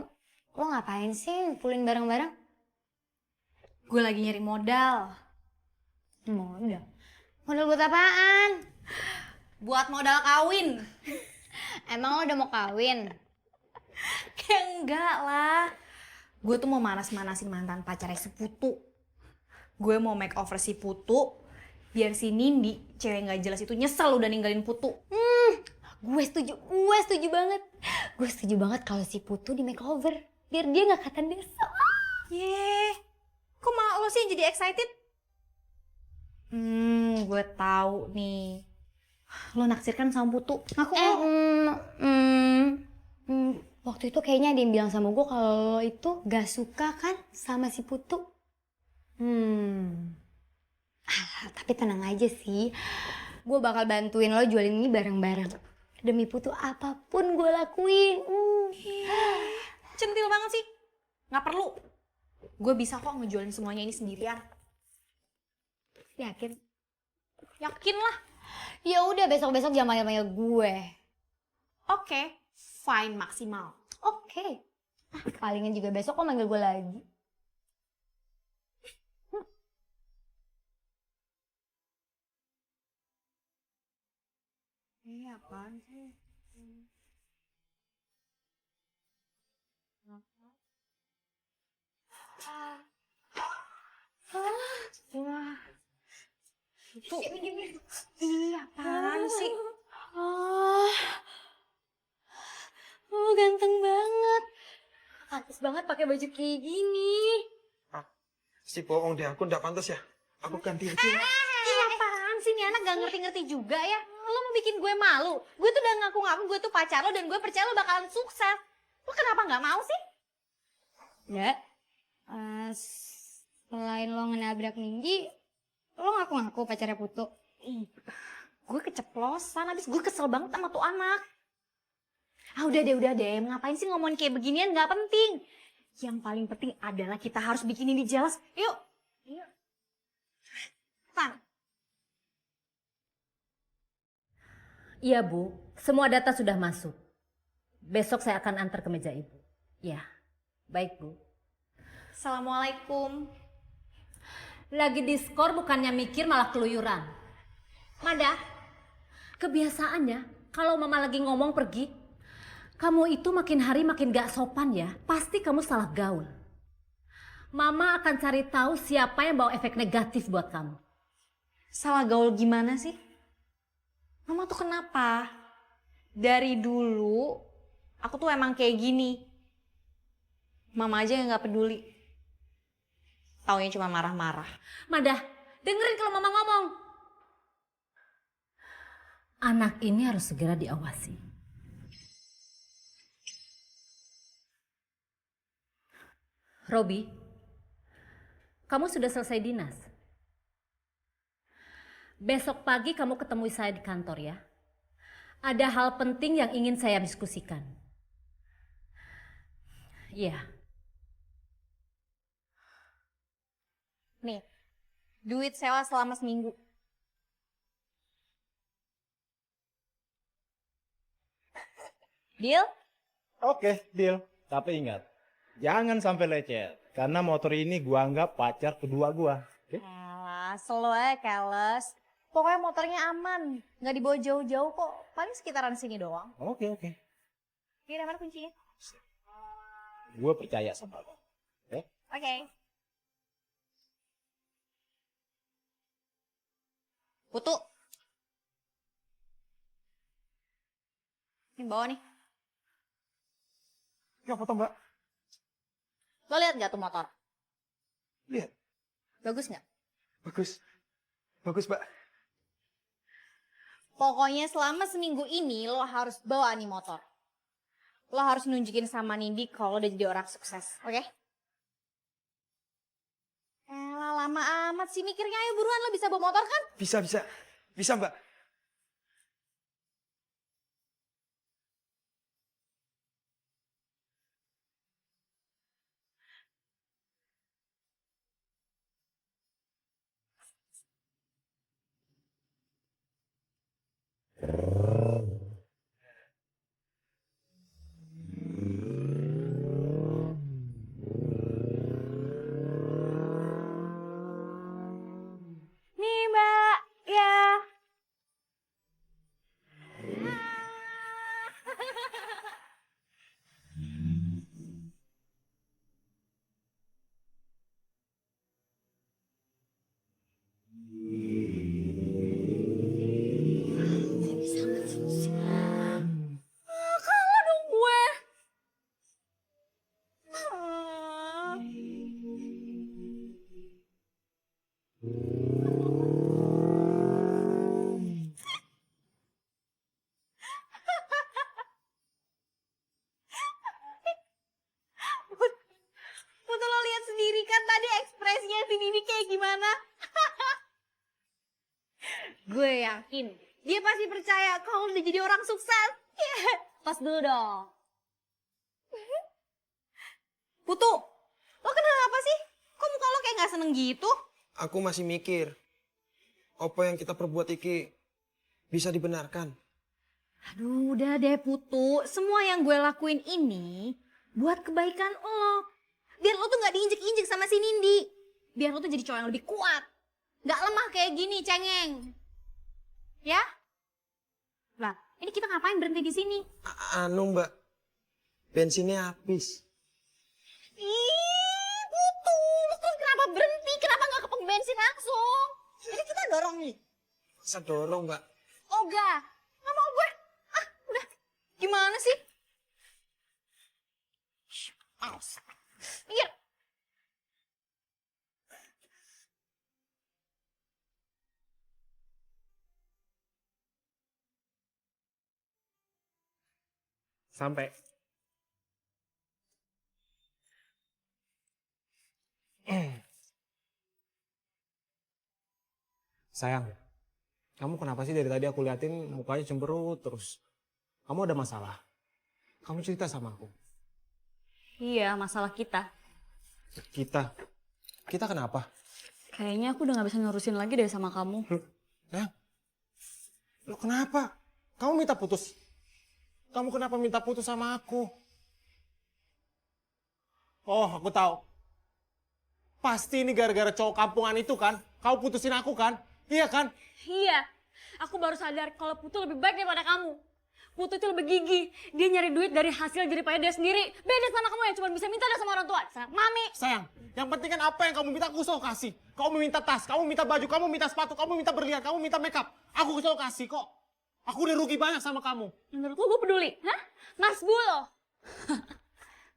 lo ngapain sih pulin barang-barang? Gue lagi nyari modal. Modal? Modal buat apaan? Buat modal kawin. Emang lo udah mau kawin? Kayak enggak lah. Gue tuh mau manas-manasin mantan pacarnya si Putu. Gue mau makeover si Putu, biar si Nindi, cewek gak jelas itu nyesel udah ninggalin Putu. Gue setuju banget. Gue setuju banget kalau si Putu di makeover. Biar dia gak kelihatan desa. Yeay, kok malah lo sih yang jadi excited? Gue tahu nih. Lo naksir kan sama Putu? Aku Waktu itu kayaknya ada yang bilang sama gue kalau lo itu gak suka kan sama si Putu. Tapi tenang aja sih. Gue bakal bantuin lo jualin ini bareng-bareng. Demi Putu apapun gue lakuin. Centil banget sih. Nggak perlu. Gue bisa kok ngejualin semuanya ini sendirian. Yakin? Yakin lah. Ya udah besok-besok jangan manggil-manggil gue. Oke, fine maksimal. Oke. Palingan juga besok kok manggil gue lagi. Ini apaan sih? Wah. Itu. Apaan sih? Lo ganteng banget. Pantes banget pakai baju kayak gini. Si bohong deh, aku nggak pantas ya. Aku ganti aja. Apaan sih nih anak gak ngerti-ngerti juga ya? Lo mau bikin gue malu? Gue tuh udah ngaku-ngaku gue tuh pacar lo dan gue percaya lo bakalan sukses. Lo kenapa gak mau sih? Nggak. Selain lo ngenabrak Nindi, lo ngaku-ngaku pacarnya Putu. Gue keceplosan, abis gue kesel banget sama tuh anak. Udah deh, ngapain sih ngomongin kayak beginian, gak penting. Yang paling penting adalah kita harus bikin ini jelas. Yuk. Tan. Iya Bu, semua data sudah masuk. Besok saya akan antar ke meja Ibu. Ya, baik Bu. Assalamualaikum. Lagi diskor bukannya mikir malah keluyuran. Mada, kebiasaannya kalau Mama lagi ngomong pergi, kamu itu makin hari makin gak sopan ya. Pasti kamu salah gaul. Mama akan cari tahu siapa yang bawa efek negatif buat kamu. Salah gaul gimana sih? Mama tuh kenapa? Dari dulu, aku tuh emang kayak gini. Mama aja yang gak peduli. Taunya cuma marah-marah. Mada, dengerin kalau Mama ngomong. Anak ini harus segera diawasi. Robi, kamu sudah selesai dinas. Besok pagi kamu ketemu saya di kantor ya. Ada hal penting yang ingin saya diskusikan. Iya. Nih, duit sewa selama seminggu. Deal? Oke, deal. Tapi ingat, jangan sampai lecet. Karena motor ini gua anggap pacar kedua gua. Oke? Alah, slow ya, keles. Pokoknya motornya aman. Nggak dibawa jauh-jauh kok. Paling sekitaran sini doang. Oke. Ini mana kuncinya? Gua percaya sama lo. Oke. Putu. Ini bawa nih. Ya apa tuh, Mbak? Lo lihat nggak tuh motor? Lihat. Bagus nggak? Bagus. Bagus, Mbak. Pokoknya selama seminggu ini lo harus bawa nih motor. Lo harus nunjukin sama Nindi kalau lo udah jadi orang sukses, oke? Elah, lama amat sih mikirnya. Ayo buruan, lo bisa bawa motor kan? Bisa, bisa. Bisa, Mbak. Nih mbak, ya. Kalah dong gue. Putu lo lihat sendiri kan tadi ekspresinya si Nini kayak gimana? Gue yakin dia pasti percaya kalau udah jadi orang sukses. Tos dulu dong. Putu, lo kenapa sih? Kok muka lo kayak gak seneng gitu? Aku masih mikir. Apa yang kita perbuat iki bisa dibenarkan? Aduh, udah deh Putu. Semua yang gue lakuin ini buat kebaikan lo. Biar lo tuh gak diinjek-injek sama si Nindi. Biar lo tuh jadi cowok yang lebih kuat. Gak lemah kayak gini, cengeng. Ya? Lah, ini kita ngapain berhenti di sini? Anu, Mbak. Bensinnya habis. Ih, Putu. Lo terus kenapa berhenti? Kenapa gak ke pom bensin langsung? Ini kita dorong nih. Masa dorong, Mbak? Oh, enggak. Gak mau gue. Ah, udah. Gimana sih? Males. Minggir. Sampai. Sayang, kamu kenapa sih dari tadi aku liatin mukanya cemberut terus? Kamu ada masalah? Kamu cerita sama aku. Iya, masalah kita. Kita? Kita kenapa? Kayaknya aku udah gak bisa ngurusin lagi deh sama kamu. Sayang, lo kenapa? Kamu minta putus? Kamu kenapa minta putus sama aku? Oh, aku tahu. Pasti ini gara-gara cowok kampungan itu kan? Kau putusin aku kan? Iya kan? Iya, aku baru sadar kalau Putu lebih baik daripada kamu. Putu itu lebih gigih. Dia nyari duit dari hasil jeripaya dia sendiri. Beda sama kamu yang cuma bisa minta sama orang tua. Sama mami. Sayang, yang penting kan apa yang kamu minta aku selalu kasih. Kamu minta tas, kamu minta baju, kamu minta sepatu, kamu minta berlian, kamu minta makeup. Aku selalu kasih kok. Aku udah rugi banyak sama kamu. Menurut lo gue peduli? Hah? Mas Bu lo?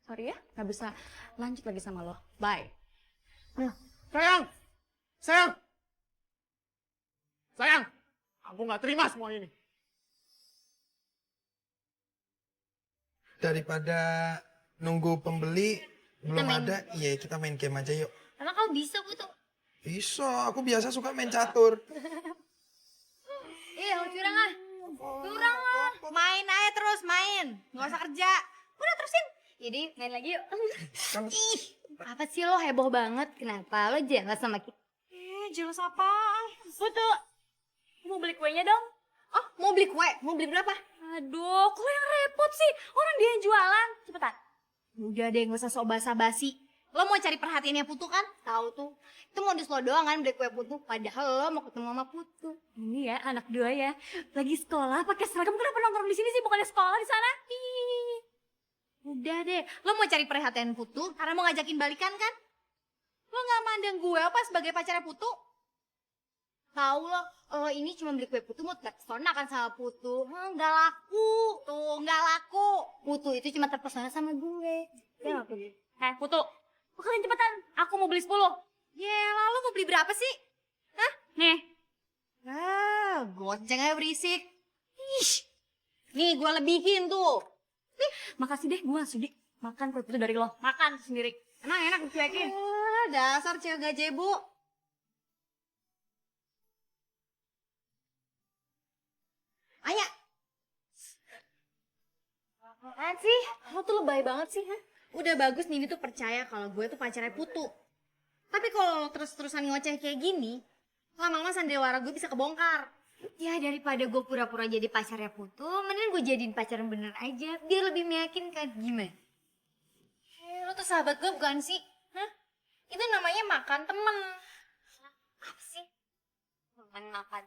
Sorry ya, gak bisa lanjut lagi sama lo. Bye. Sayang! Sayang! Sayang! Aku nggak terima semua ini. Daripada nunggu pembeli belum ada, iya kita main game aja yuk. Emang kamu bisa, Putu? Bisa, aku biasa suka main catur. Lo curang ah. Curang ah. Main aja terus, main. Gak usah kerja. Udah terusin. Jadi main lagi yuk. Ih, apa sih lo heboh banget? Kenapa lo jelas sama kita? Jelas apaan? Putu, mau beli kuenya dong? Oh, mau beli kue? Mau beli berapa? Aduh, kok yang repot sih? Orang dia yang jualan. Cepetan. Udah deh, gak usah sok basa-basi. Lo mau cari perhatiannya Putu kan? Tahu tuh. Itu modus lo doang kan beli kue Putu. Padahal lo mau ketemu sama Putu. Ini ya, anak dua ya. Lagi sekolah pakai seragam, kenapa nongkrong di sini sih? Bukannya sekolah di sana? Ih. Udah deh, lo mau cari perhatian Putu karena mau ngajakin balikan kan? Lo gak mandang gue apa sebagai pacarnya Putu? Tahu lo ini cuma beli kue putu mau terpesona kan sama Putu. Nggak laku. Tuh, gak laku. Putu itu cuma terpesona sama gue. Ya nggak, Putu? Putu, bukain cepetan. Aku mau beli 10. Yelah, lo mau beli berapa sih? Hah? Nih. Goceng aja berisik. Ih, nih gue lebihin tuh. Makasih deh, gue sudi makan kue putu dari lo. Makan sendiri. Enak dicuekin. Dasar cewek gajebo. Anya. Apaan sih? Lo tuh lebay banget sih, ha? Udah bagus Nini tuh percaya kalau gue tuh pacarnya Putu. Tapi kalau lo terus-terusan ngoceh kayak gini, lama-lama sandiwara gue bisa kebongkar. Ya daripada gue pura-pura jadi pacarnya Putu, mending gue jadiin pacar yang bener aja, biar lebih meyakinkan. Gimana? Lo tuh sahabat gue bukan sih? Hah? Itu namanya makan temen. Apa sih? Temen makan.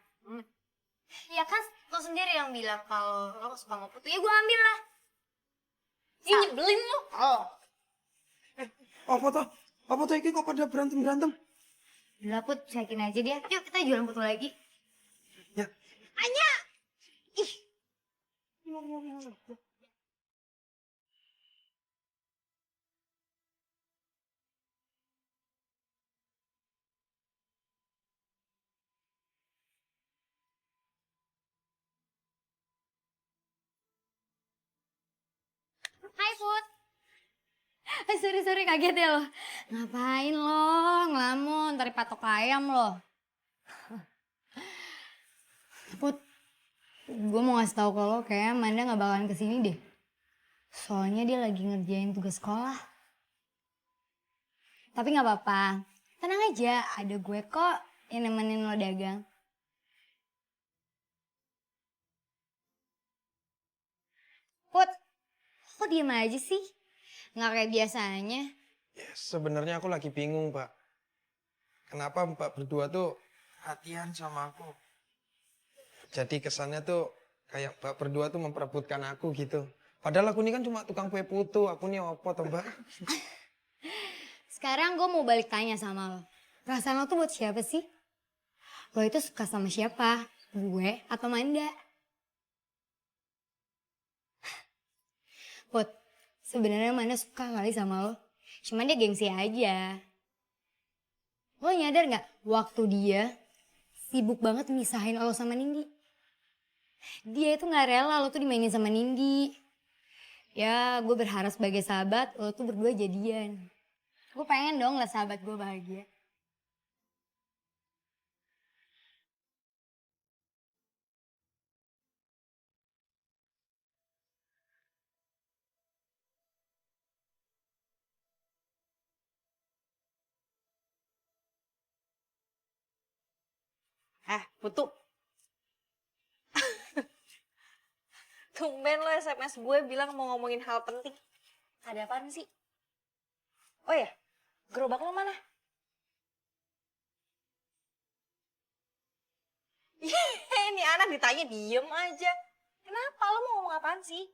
Ya kan lo sendiri yang bilang kalau lo suka sama Putu, ya gue ambil lah. Ih, nyebelin lo. Oh. Apa tuh ini kok pada berantem? Udah Put, yakin aja dia. Yuk kita jualan Putu lagi. Ya. Anya. Ih. Hai Put. Sorry kaget ya lo. Ngapain lo ngelamun, tarik patok ayam lo. Put, gue mau ngasih tau ke lo kayak Amanda gak bakalan kesini deh. Soalnya dia lagi ngerjain tugas sekolah. Tapi gak apa-apa, tenang aja, ada gue kok yang nemenin lo dagang. Put, kok diem aja sih? Nggak kayak biasanya. Ya, sebenarnya aku lagi bingung, Pak. Kenapa Mbak berdua tuh hatian sama aku? Jadi kesannya tuh kayak Mbak berdua tuh memperebutkan aku gitu. Padahal aku ini kan cuma tukang kue putu, aku ini opo toh, Mbak? Sekarang gue mau balik tanya sama lo. Perasaan lo tuh buat siapa sih? Lo itu suka sama siapa? Gue atau Manda? Put, sebenarnya Manda suka kali sama lo. Cuman dia gengsi aja. Lo nyadar gak waktu dia sibuk banget misahin lo sama Nindi? Dia itu gak rela lo tuh dimainin sama Nindi. Ya gue berharap sebagai sahabat lo tuh berdua jadian. Gue pengen dong liat sahabat gue bahagia. Putu. Tumben lo SMS gue bilang mau ngomongin hal penting. Ada apaan sih? Oh ya, gerobak lo mana? Ini anak ditanya diem aja. Kenapa lo mau ngomong apaan sih?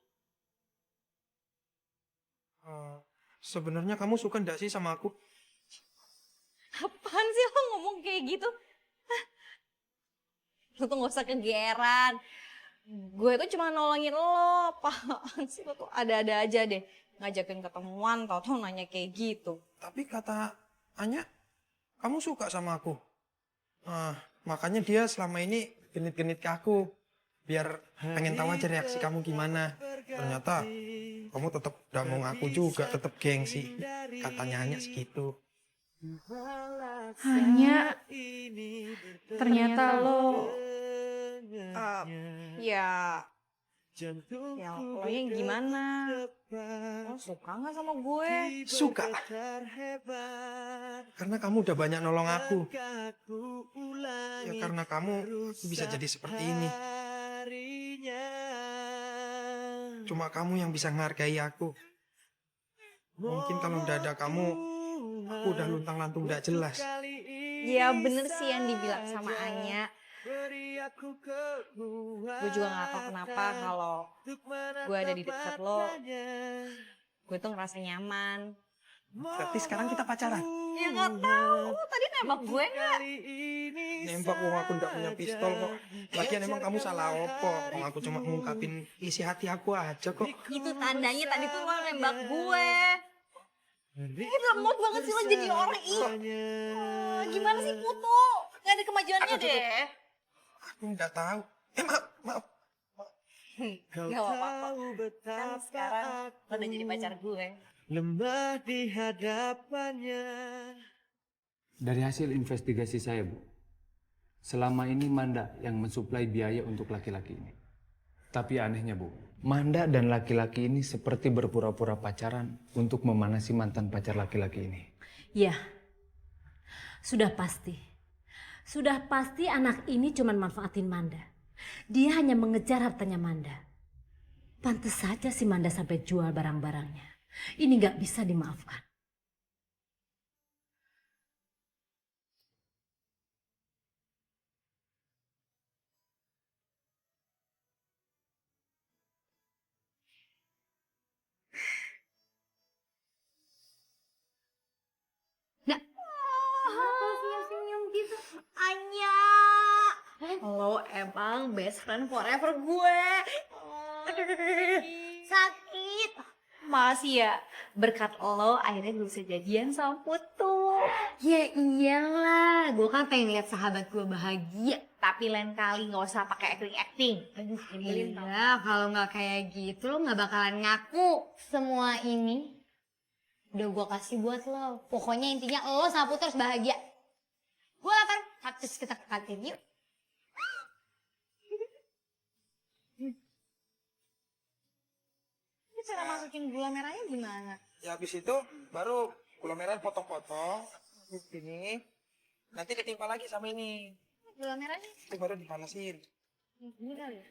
Sebenarnya kamu suka nggak sih sama aku? Apaan sih lo ngomong kayak gitu? Hah? Lo tuh gak usah kegeeran. Gue tuh cuma nolongin lo. Apaan sih lo tuh ada-ada aja deh. Ngajakin ketemuan, tau-tau nanya kayak gitu. Tapi kata Anya, kamu suka sama aku. Makanya dia selama ini genit-genit ke aku. Biar pengen tahu aja reaksi kamu gimana. Ternyata kamu tetap gak mau ngaku juga, tetap gengsi. Katanya Anya segitu. Hanya ternyata lo ya lo yang gimana? Lo suka nggak sama gue? Suka. Karena kamu udah banyak nolong aku. Ya karena kamu bisa jadi seperti ini. Cuma kamu yang bisa menghargai aku. Mungkin kalau udah ada kamu, aku udah luntang-lantung gak jelas. Ya bener sih yang dibilang sama Anya. Gue juga gak tahu kenapa kalau gue ada di dekat lo, gue tuh ngerasa nyaman. Berarti sekarang kita pacaran. Ya nggak tahu, tadi nembak gue nggak? Nembak wong aku nggak punya pistol kok. Lagian emang kamu salah opo? Wong aku cuma ngungkapin isi hati aku aja kok. Itu tandanya tadi tuh lo nembak gue. Ini lemot banget sih lo jadi orang gimana sih Putu? Gak ada kemajuannya deh. Aku nggak tahu. Maaf. Gak apa-apa. Kan sekarang lo udah jadi pacar gue. Lembah di hadapannya. Dari hasil investigasi saya, Bu, selama ini Manda yang mensuplai biaya untuk laki-laki ini. Tapi anehnya, Bu, Manda dan laki-laki ini seperti berpura-pura pacaran untuk memanasi mantan pacar laki-laki ini. Ya, sudah pasti. Sudah pasti anak ini cuma manfaatin Manda. Dia hanya mengejar hartanya Manda. Pantes saja si Manda sampai jual barang-barangnya. Ini nggak bisa dimaafkan. Senyum-senyum gitu. Anya. Lo emang best friend forever gue. Sakit. Makasih ya. Berkat lo akhirnya gue bisa jadian sama Putu. Ya iyalah, gue kan pengen lihat sahabat gue bahagia. Tapi lain kali gak usah pakai acting-acting. Aduh, iya, kalau nggak kayak gitu lo nggak bakalan ngaku semua ini. Udah gue kasih buat lo. Pokoknya intinya lo sama Putu harus bahagia. Gue lapar, terus kita ke kantin yuk. Ini cara masukin gula merahnya gimana? Ya habis itu baru gula merah potong-potong. Ini. Nanti ditimpa lagi sama ini. Gula merahnya? Itu baru dipanasin. Ini kali ya?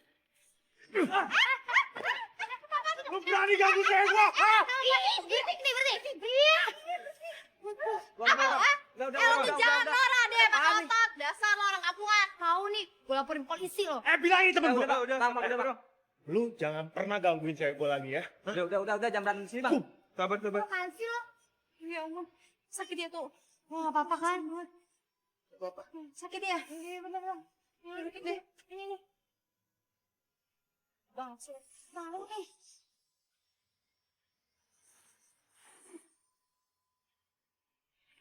Lu berani ganggu cewek gua? Berhenti. Lo tuh jangan norak deh, pakai otak. Dasar lo orang kampungan. Tahu nih, gue laporin polisi lo. Bilangin temen gua. Udah. Lu jangan pernah gangguin cewek gue lagi ya. Udah, jangan berantem sini, Bang. Sabar. Apaan sih lo? Ya Allah, sakit ya tuh. Nggak apa-apa kan? Bapak. Sakit ya? Iya bener. Sakit deh. Ini. Bang, tahu nih.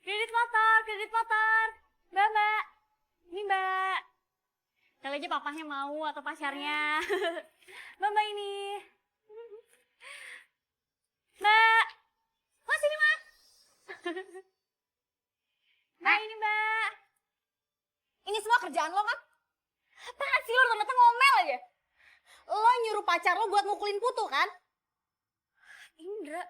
Kredit motor. Mbak. Ini Mbak. Kali aja papahnya mau atau pacarnya. Mbak ini. Mbak. Oh sini Mas. Nah ini Mbak. Ini semua kerjaan lo kan? Apaan sih lo ternyata ngomel aja? Lo nyuruh pacar lo buat mukulin Putu kan? Indra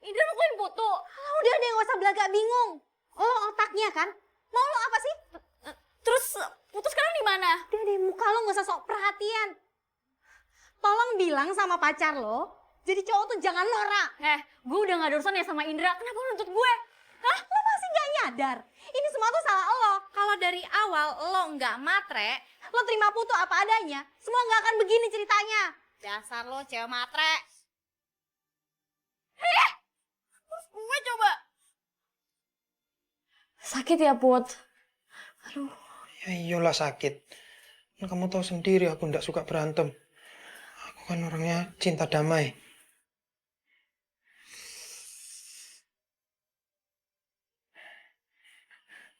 mukulin Putu. Udah deh gak usah belagak bingung. Lo otaknya kan? Mau lo apa sih? Terus Putu sekarang di mana? Udah deh muka lo gak usah sok perhatian. Tolong bilang sama pacar lo, jadi cowok tuh jangan norak. Gue udah gak ada urusan ya sama Indra. Kenapa lo nuntut gue? Hah? Lo masih gak nyadar? Ini semua tuh salah lo. Kalau dari awal lo nggak matre, lo terima Putu apa adanya, semua nggak akan begini ceritanya. Dasar lo cewek matre. Terus gue coba. Sakit ya, Put? Aduh. Ya iyalah sakit. Kan kamu tahu sendiri aku nggak suka berantem. Aku kan orangnya cinta damai.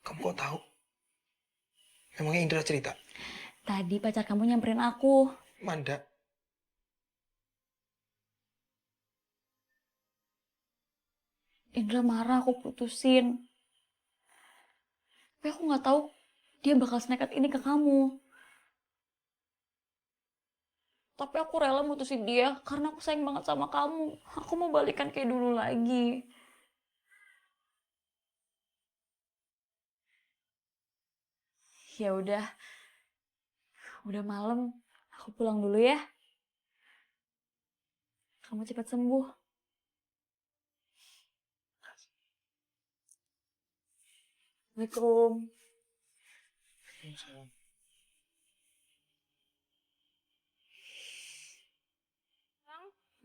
Kamu kok tahu? Memangnya Indra cerita? Tadi pacar kamu nyamperin aku. Manda. Indra marah aku putusin. Tapi aku nggak tahu dia bakal senekat ini ke kamu. Tapi aku rela mutusin dia karena aku sayang banget sama kamu. Aku mau balikan kayak dulu lagi. Ya udah malam. Aku pulang dulu ya. Kamu cepat sembuh. Assalamualaikum.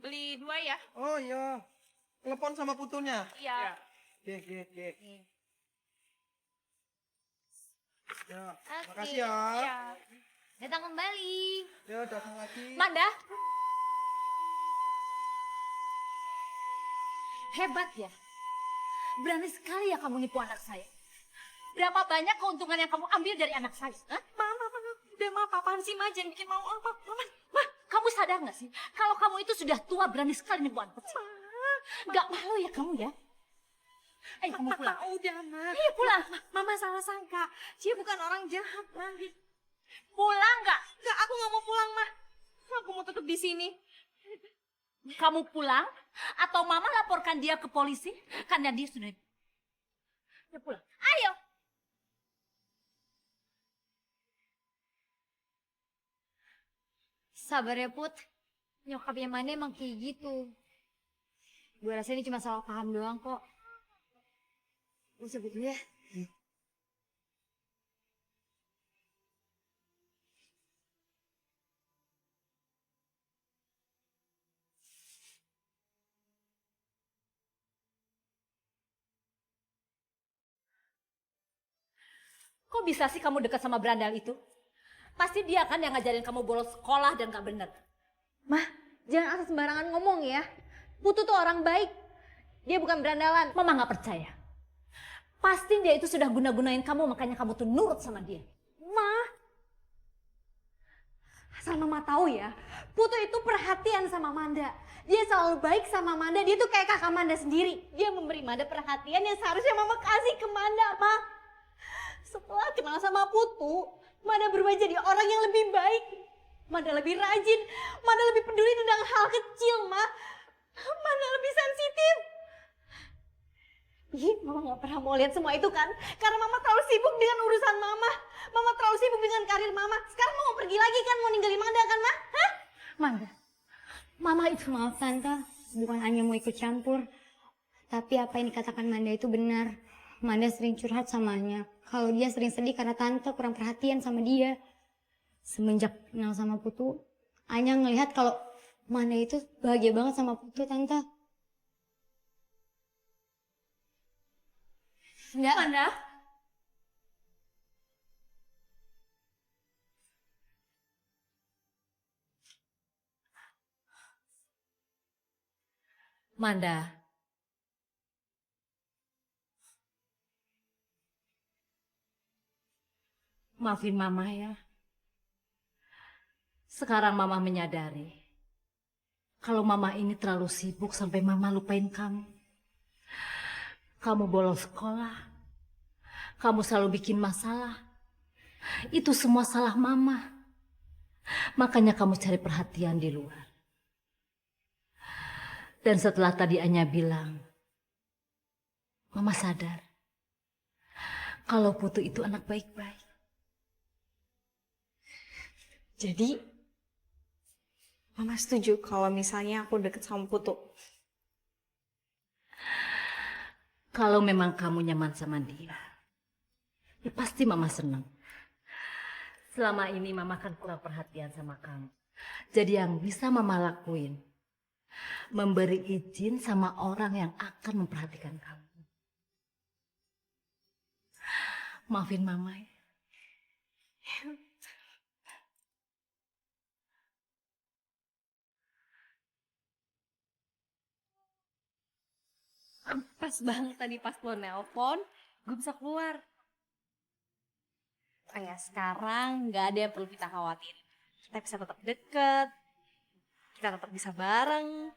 Beli 2 ya? Oh iya. Telepon sama putunya. Iya. Oke. Ya, Oke. makasih ya. Iya. Datang kembali. Ya, datang lagi. Manda. Hebat ya. Berani sekali ya kamu nipu anak saya. Berapa banyak keuntungan yang kamu ambil dari anak saya? Hah? Mama, udah ma, apaan sih ma? Jangan bikin mau apa. Ma, kamu sadar nggak sih? Kalau kamu itu sudah tua berani sekali nipu anak saya. Nggak malu ya kamu ya? Ayo kamu pulang. Udah, Ma. Ayo pulang. Mama salah sangka. Dia bukan orang jahat, Ma. Pulang nggak? Enggak, aku nggak mau pulang, Ma. Aku mau tetap di sini. Kamu pulang atau mama laporkan dia ke polisi karena dia sudah. Ya pulang. Ayo. Sabar ya Put. Nyokapnya Manda emang kayak gitu. Gue rasa ini cuma salah paham doang kok. Gue sebut dulu ya. Kok bisa sih kamu dekat sama berandal itu? Pasti dia kan yang ngajarin kamu bolos sekolah dan gak bener. Mah, jangan asal sembarangan ngomong ya. Putu tuh orang baik. Dia bukan berandalan. Mama gak percaya. Pasti dia itu sudah guna-gunain kamu, makanya kamu tuh nurut sama dia. Mah, asal Mama tahu ya, Putu itu perhatian sama Manda. Dia selalu baik sama Manda, dia tuh kayak kakak Manda sendiri. Dia memberi Manda perhatian yang seharusnya Mama kasih ke Manda, Ma. Setelah kenal sama Putu, Manda berubah jadi orang yang lebih baik. Manda lebih rajin, Manda lebih peduli tentang hal kecil, Ma. Manda lebih sensitif. Ih, Mama gak pernah mau lihat semua itu kan? Karena Mama terlalu sibuk dengan urusan Mama. Mama terlalu sibuk dengan karir Mama. Sekarang mau pergi lagi kan? Mau ninggalin Manda kan, Ma? Hah? Manda, Mama itu maaf Tante, bukan hanya mau ikut campur. Tapi apa yang dikatakan Manda itu benar. Manda sering curhat samanya. Kalau dia sering sedih karena Tante kurang perhatian sama dia. Semenjak kenal sama Putu, Anya ngelihat kalau Manda itu bahagia banget sama Putu, Tante. Enggak. Manda? Manda. Maafin Mama ya. Sekarang Mama menyadari kalau Mama ini terlalu sibuk sampai Mama lupain kamu. Kamu bolos sekolah. Kamu selalu bikin masalah. Itu semua salah Mama. Makanya kamu cari perhatian di luar. Dan setelah tadi Anya bilang, Mama sadar kalau Putu itu anak baik-baik. Jadi, Mama setuju kalau misalnya aku deket sama Putu. Kalau memang kamu nyaman sama dia, ya pasti Mama senang. Selama ini Mama kan kurang perhatian sama kamu. Jadi yang bisa Mama lakuin, memberi izin sama orang yang akan memperhatikan kamu. Maafin Mama ya. Pas banget tadi pas lo nelpon, gue bisa keluar. Oh ya, sekarang nggak ada yang perlu kita khawatir. Kita bisa tetap deket, kita tetap bisa bareng.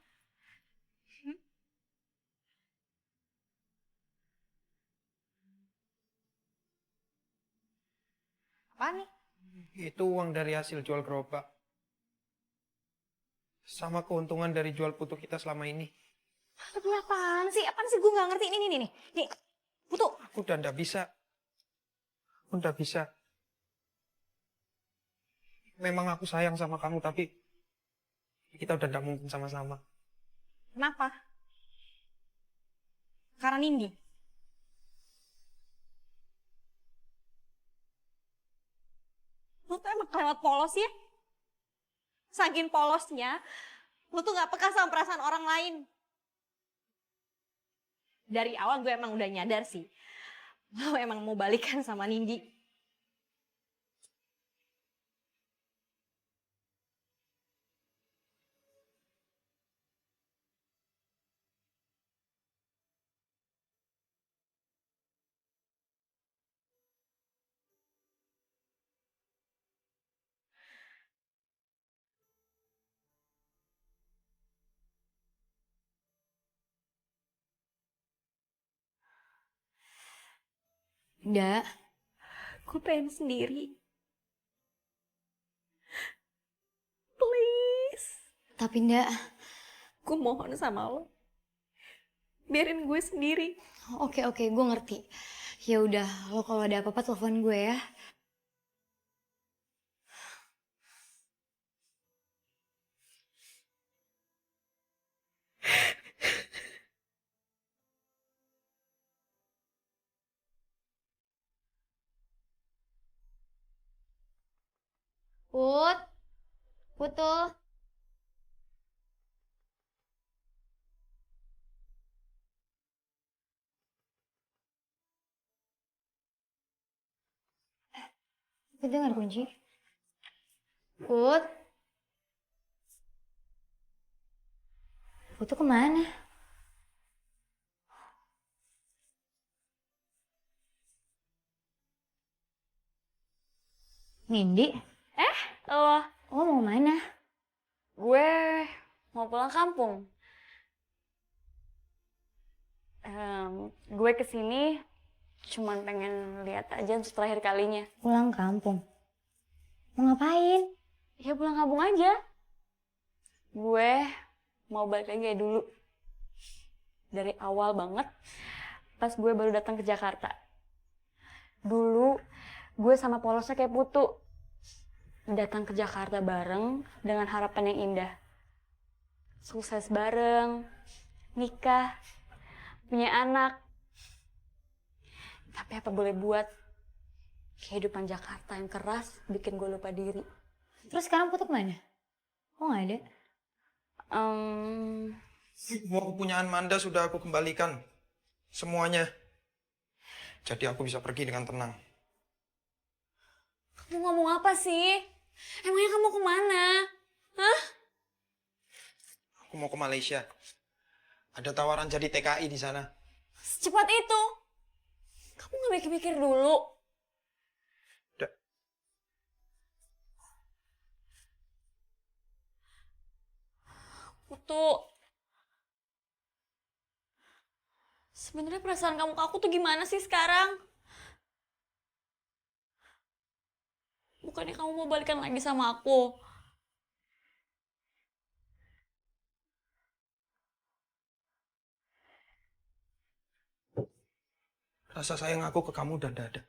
Apa nih? Itu uang dari hasil jual gerobak. Sama keuntungan dari jual putu kita selama ini. Tapi apaan sih? Apaan sih? Gue nggak ngerti. Ini nih. Nih, Putu. Aku udah ndak bisa. Udah bisa. Memang aku sayang sama kamu, tapi kita udah ndak mungkin sama-sama. Kenapa? Karena Nindi. Lo tuh emang kelewat polos ya? Saking polosnya, Lu tuh gak peka sama perasaan orang lain. Dari awal gue emang udah nyadar sih. Lo emang mau balikan sama Nindi. Nda, Gue pengen sendiri. Please. tapi Nda, Gue mohon sama lo. Biarin gue sendiri. oke, gue ngerti. Ya udah, lo kalau ada apa-apa telepon gue ya. Put, Putu. Put dengar kunci. Put. Putu kemana? Nindi? Lo Lo mau mana? gue mau pulang kampung. Gue kesini cuman pengen lihat aja untuk terakhir kalinya. Pulang kampung. Mau ngapain? Ya pulang kampung aja. Gue mau balik lagi kayak dulu. Dari awal banget pas gue baru datang ke Jakarta. Dulu gue sama polosnya kayak Putu. Datang ke Jakarta bareng dengan harapan yang indah. Sukses bareng, nikah, punya anak. Tapi apa boleh buat, kehidupan Jakarta yang keras bikin gue lupa diri. Terus sekarang Putu kemana? Kok nggak ada? Semua kepunyaan Manda sudah aku kembalikan. Semuanya. Jadi aku bisa pergi dengan tenang. Kamu ngomong apa sih? Emangnya kamu kemana? Hah? Aku mau ke Malaysia. Ada tawaran jadi TKI di sana. Secepat itu? Kamu gak mikir-mikir dulu? Putu. Sebenarnya perasaan kamu ke aku tuh gimana sih sekarang? Bukannya kamu mau balikan lagi sama aku? Rasa sayang aku ke kamu udah nggak ada.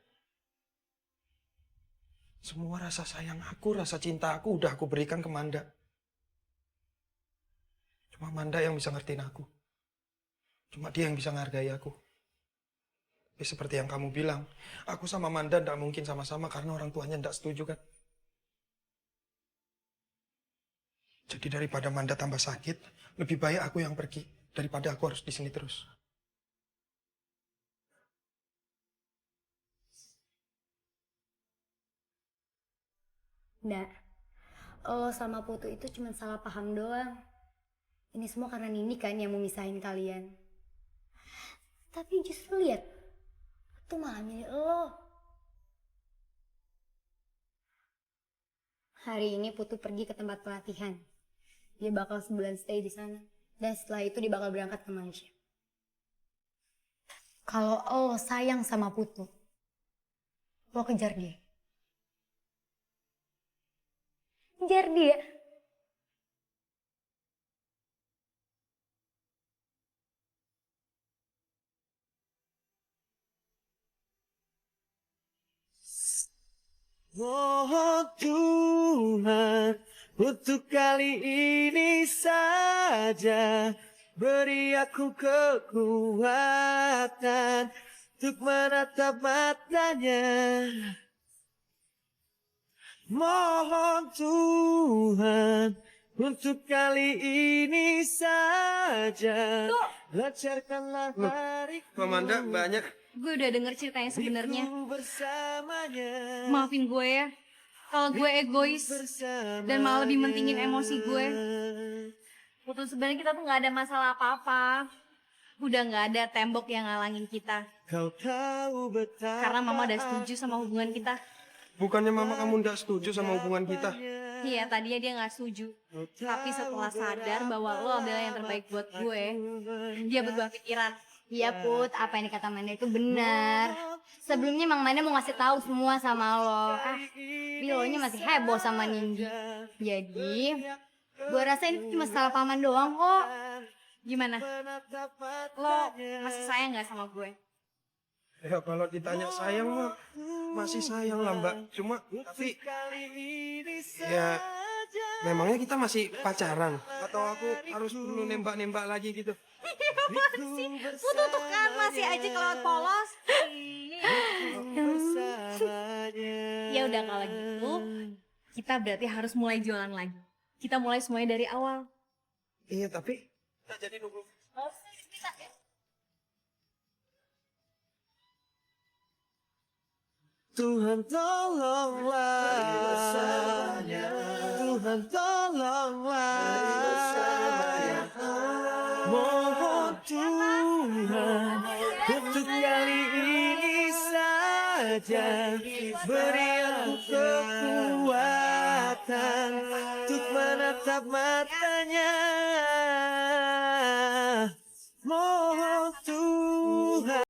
Semua rasa sayang aku, rasa cinta aku udah aku berikan ke Manda. Cuma Manda yang bisa ngertiin aku. Cuma dia yang bisa ngargai aku. Tapi seperti yang kamu bilang, aku sama Manda nggak mungkin sama-sama karena orang tuanya nggak setuju kan. Jadi daripada Manda tambah sakit, lebih baik aku yang pergi daripada aku harus di sini terus. Nggak. Lo sama Putu itu cuma salah paham doang. Ini semua karena Nini kan yang mau misahin kalian. Tapi justru lihat, itu malah milih lo. Hari ini Putu pergi ke tempat pelatihan. Dia bakal sebulan stay di sana. Dan setelah itu dia bakal berangkat ke Malaysia. Kalau lo sayang sama Putu, lo kejar dia. Kejar dia. Oh Tuhan, untuk kali ini saja beri aku kekuatan untuk menatap matanya. Mohon Tuhan, untuk kali ini saja. Lancarkanlah hariku. Mamanda banyak. Gue udah denger ceritanya sebenarnya. Bersamanya. Maafin gue ya. Kalau gue egois dan malah lebih mentingin emosi gue. Putus sebenarnya kita tuh nggak ada masalah apa-apa. Udah nggak ada tembok yang ngalangin kita. Kau tahu betapa. Karena mama udah setuju sama hubungan kita. Bukannya mama kamu nggak setuju sama hubungan kita? Iya, tadinya dia nggak setuju. Tapi setelah sadar bahwa lo adalah yang terbaik buat gue, dia berubah pikiran. Iya Put, apa yang dikata Manda itu benar. Sebelumnya Mang Manda mau ngasih tahu semua sama lo. Tapi lo nya masih heboh sama Nindi. Jadi, gue rasa ini cuma salah paman doang kok. Gimana? Lo masih sayang nggak sama gue? Ya kalau ditanya sayang mah masih sayang lah Mbak. Cuma tapi ya memangnya kita masih pacaran atau aku harus perlu nembak-nembak lagi gitu? Putu tuh kan masih aja kelewat polos. Ya udah kalau gitu, kita berarti harus mulai jualan lagi. Kita mulai semuanya dari awal. Iya tapi kita jadi nunggu. Tuhan tolonglah, Tuhan tolonglah, mohon Tuhan untuk kali ini saja beri aku kekuatan untuk menatap matanya.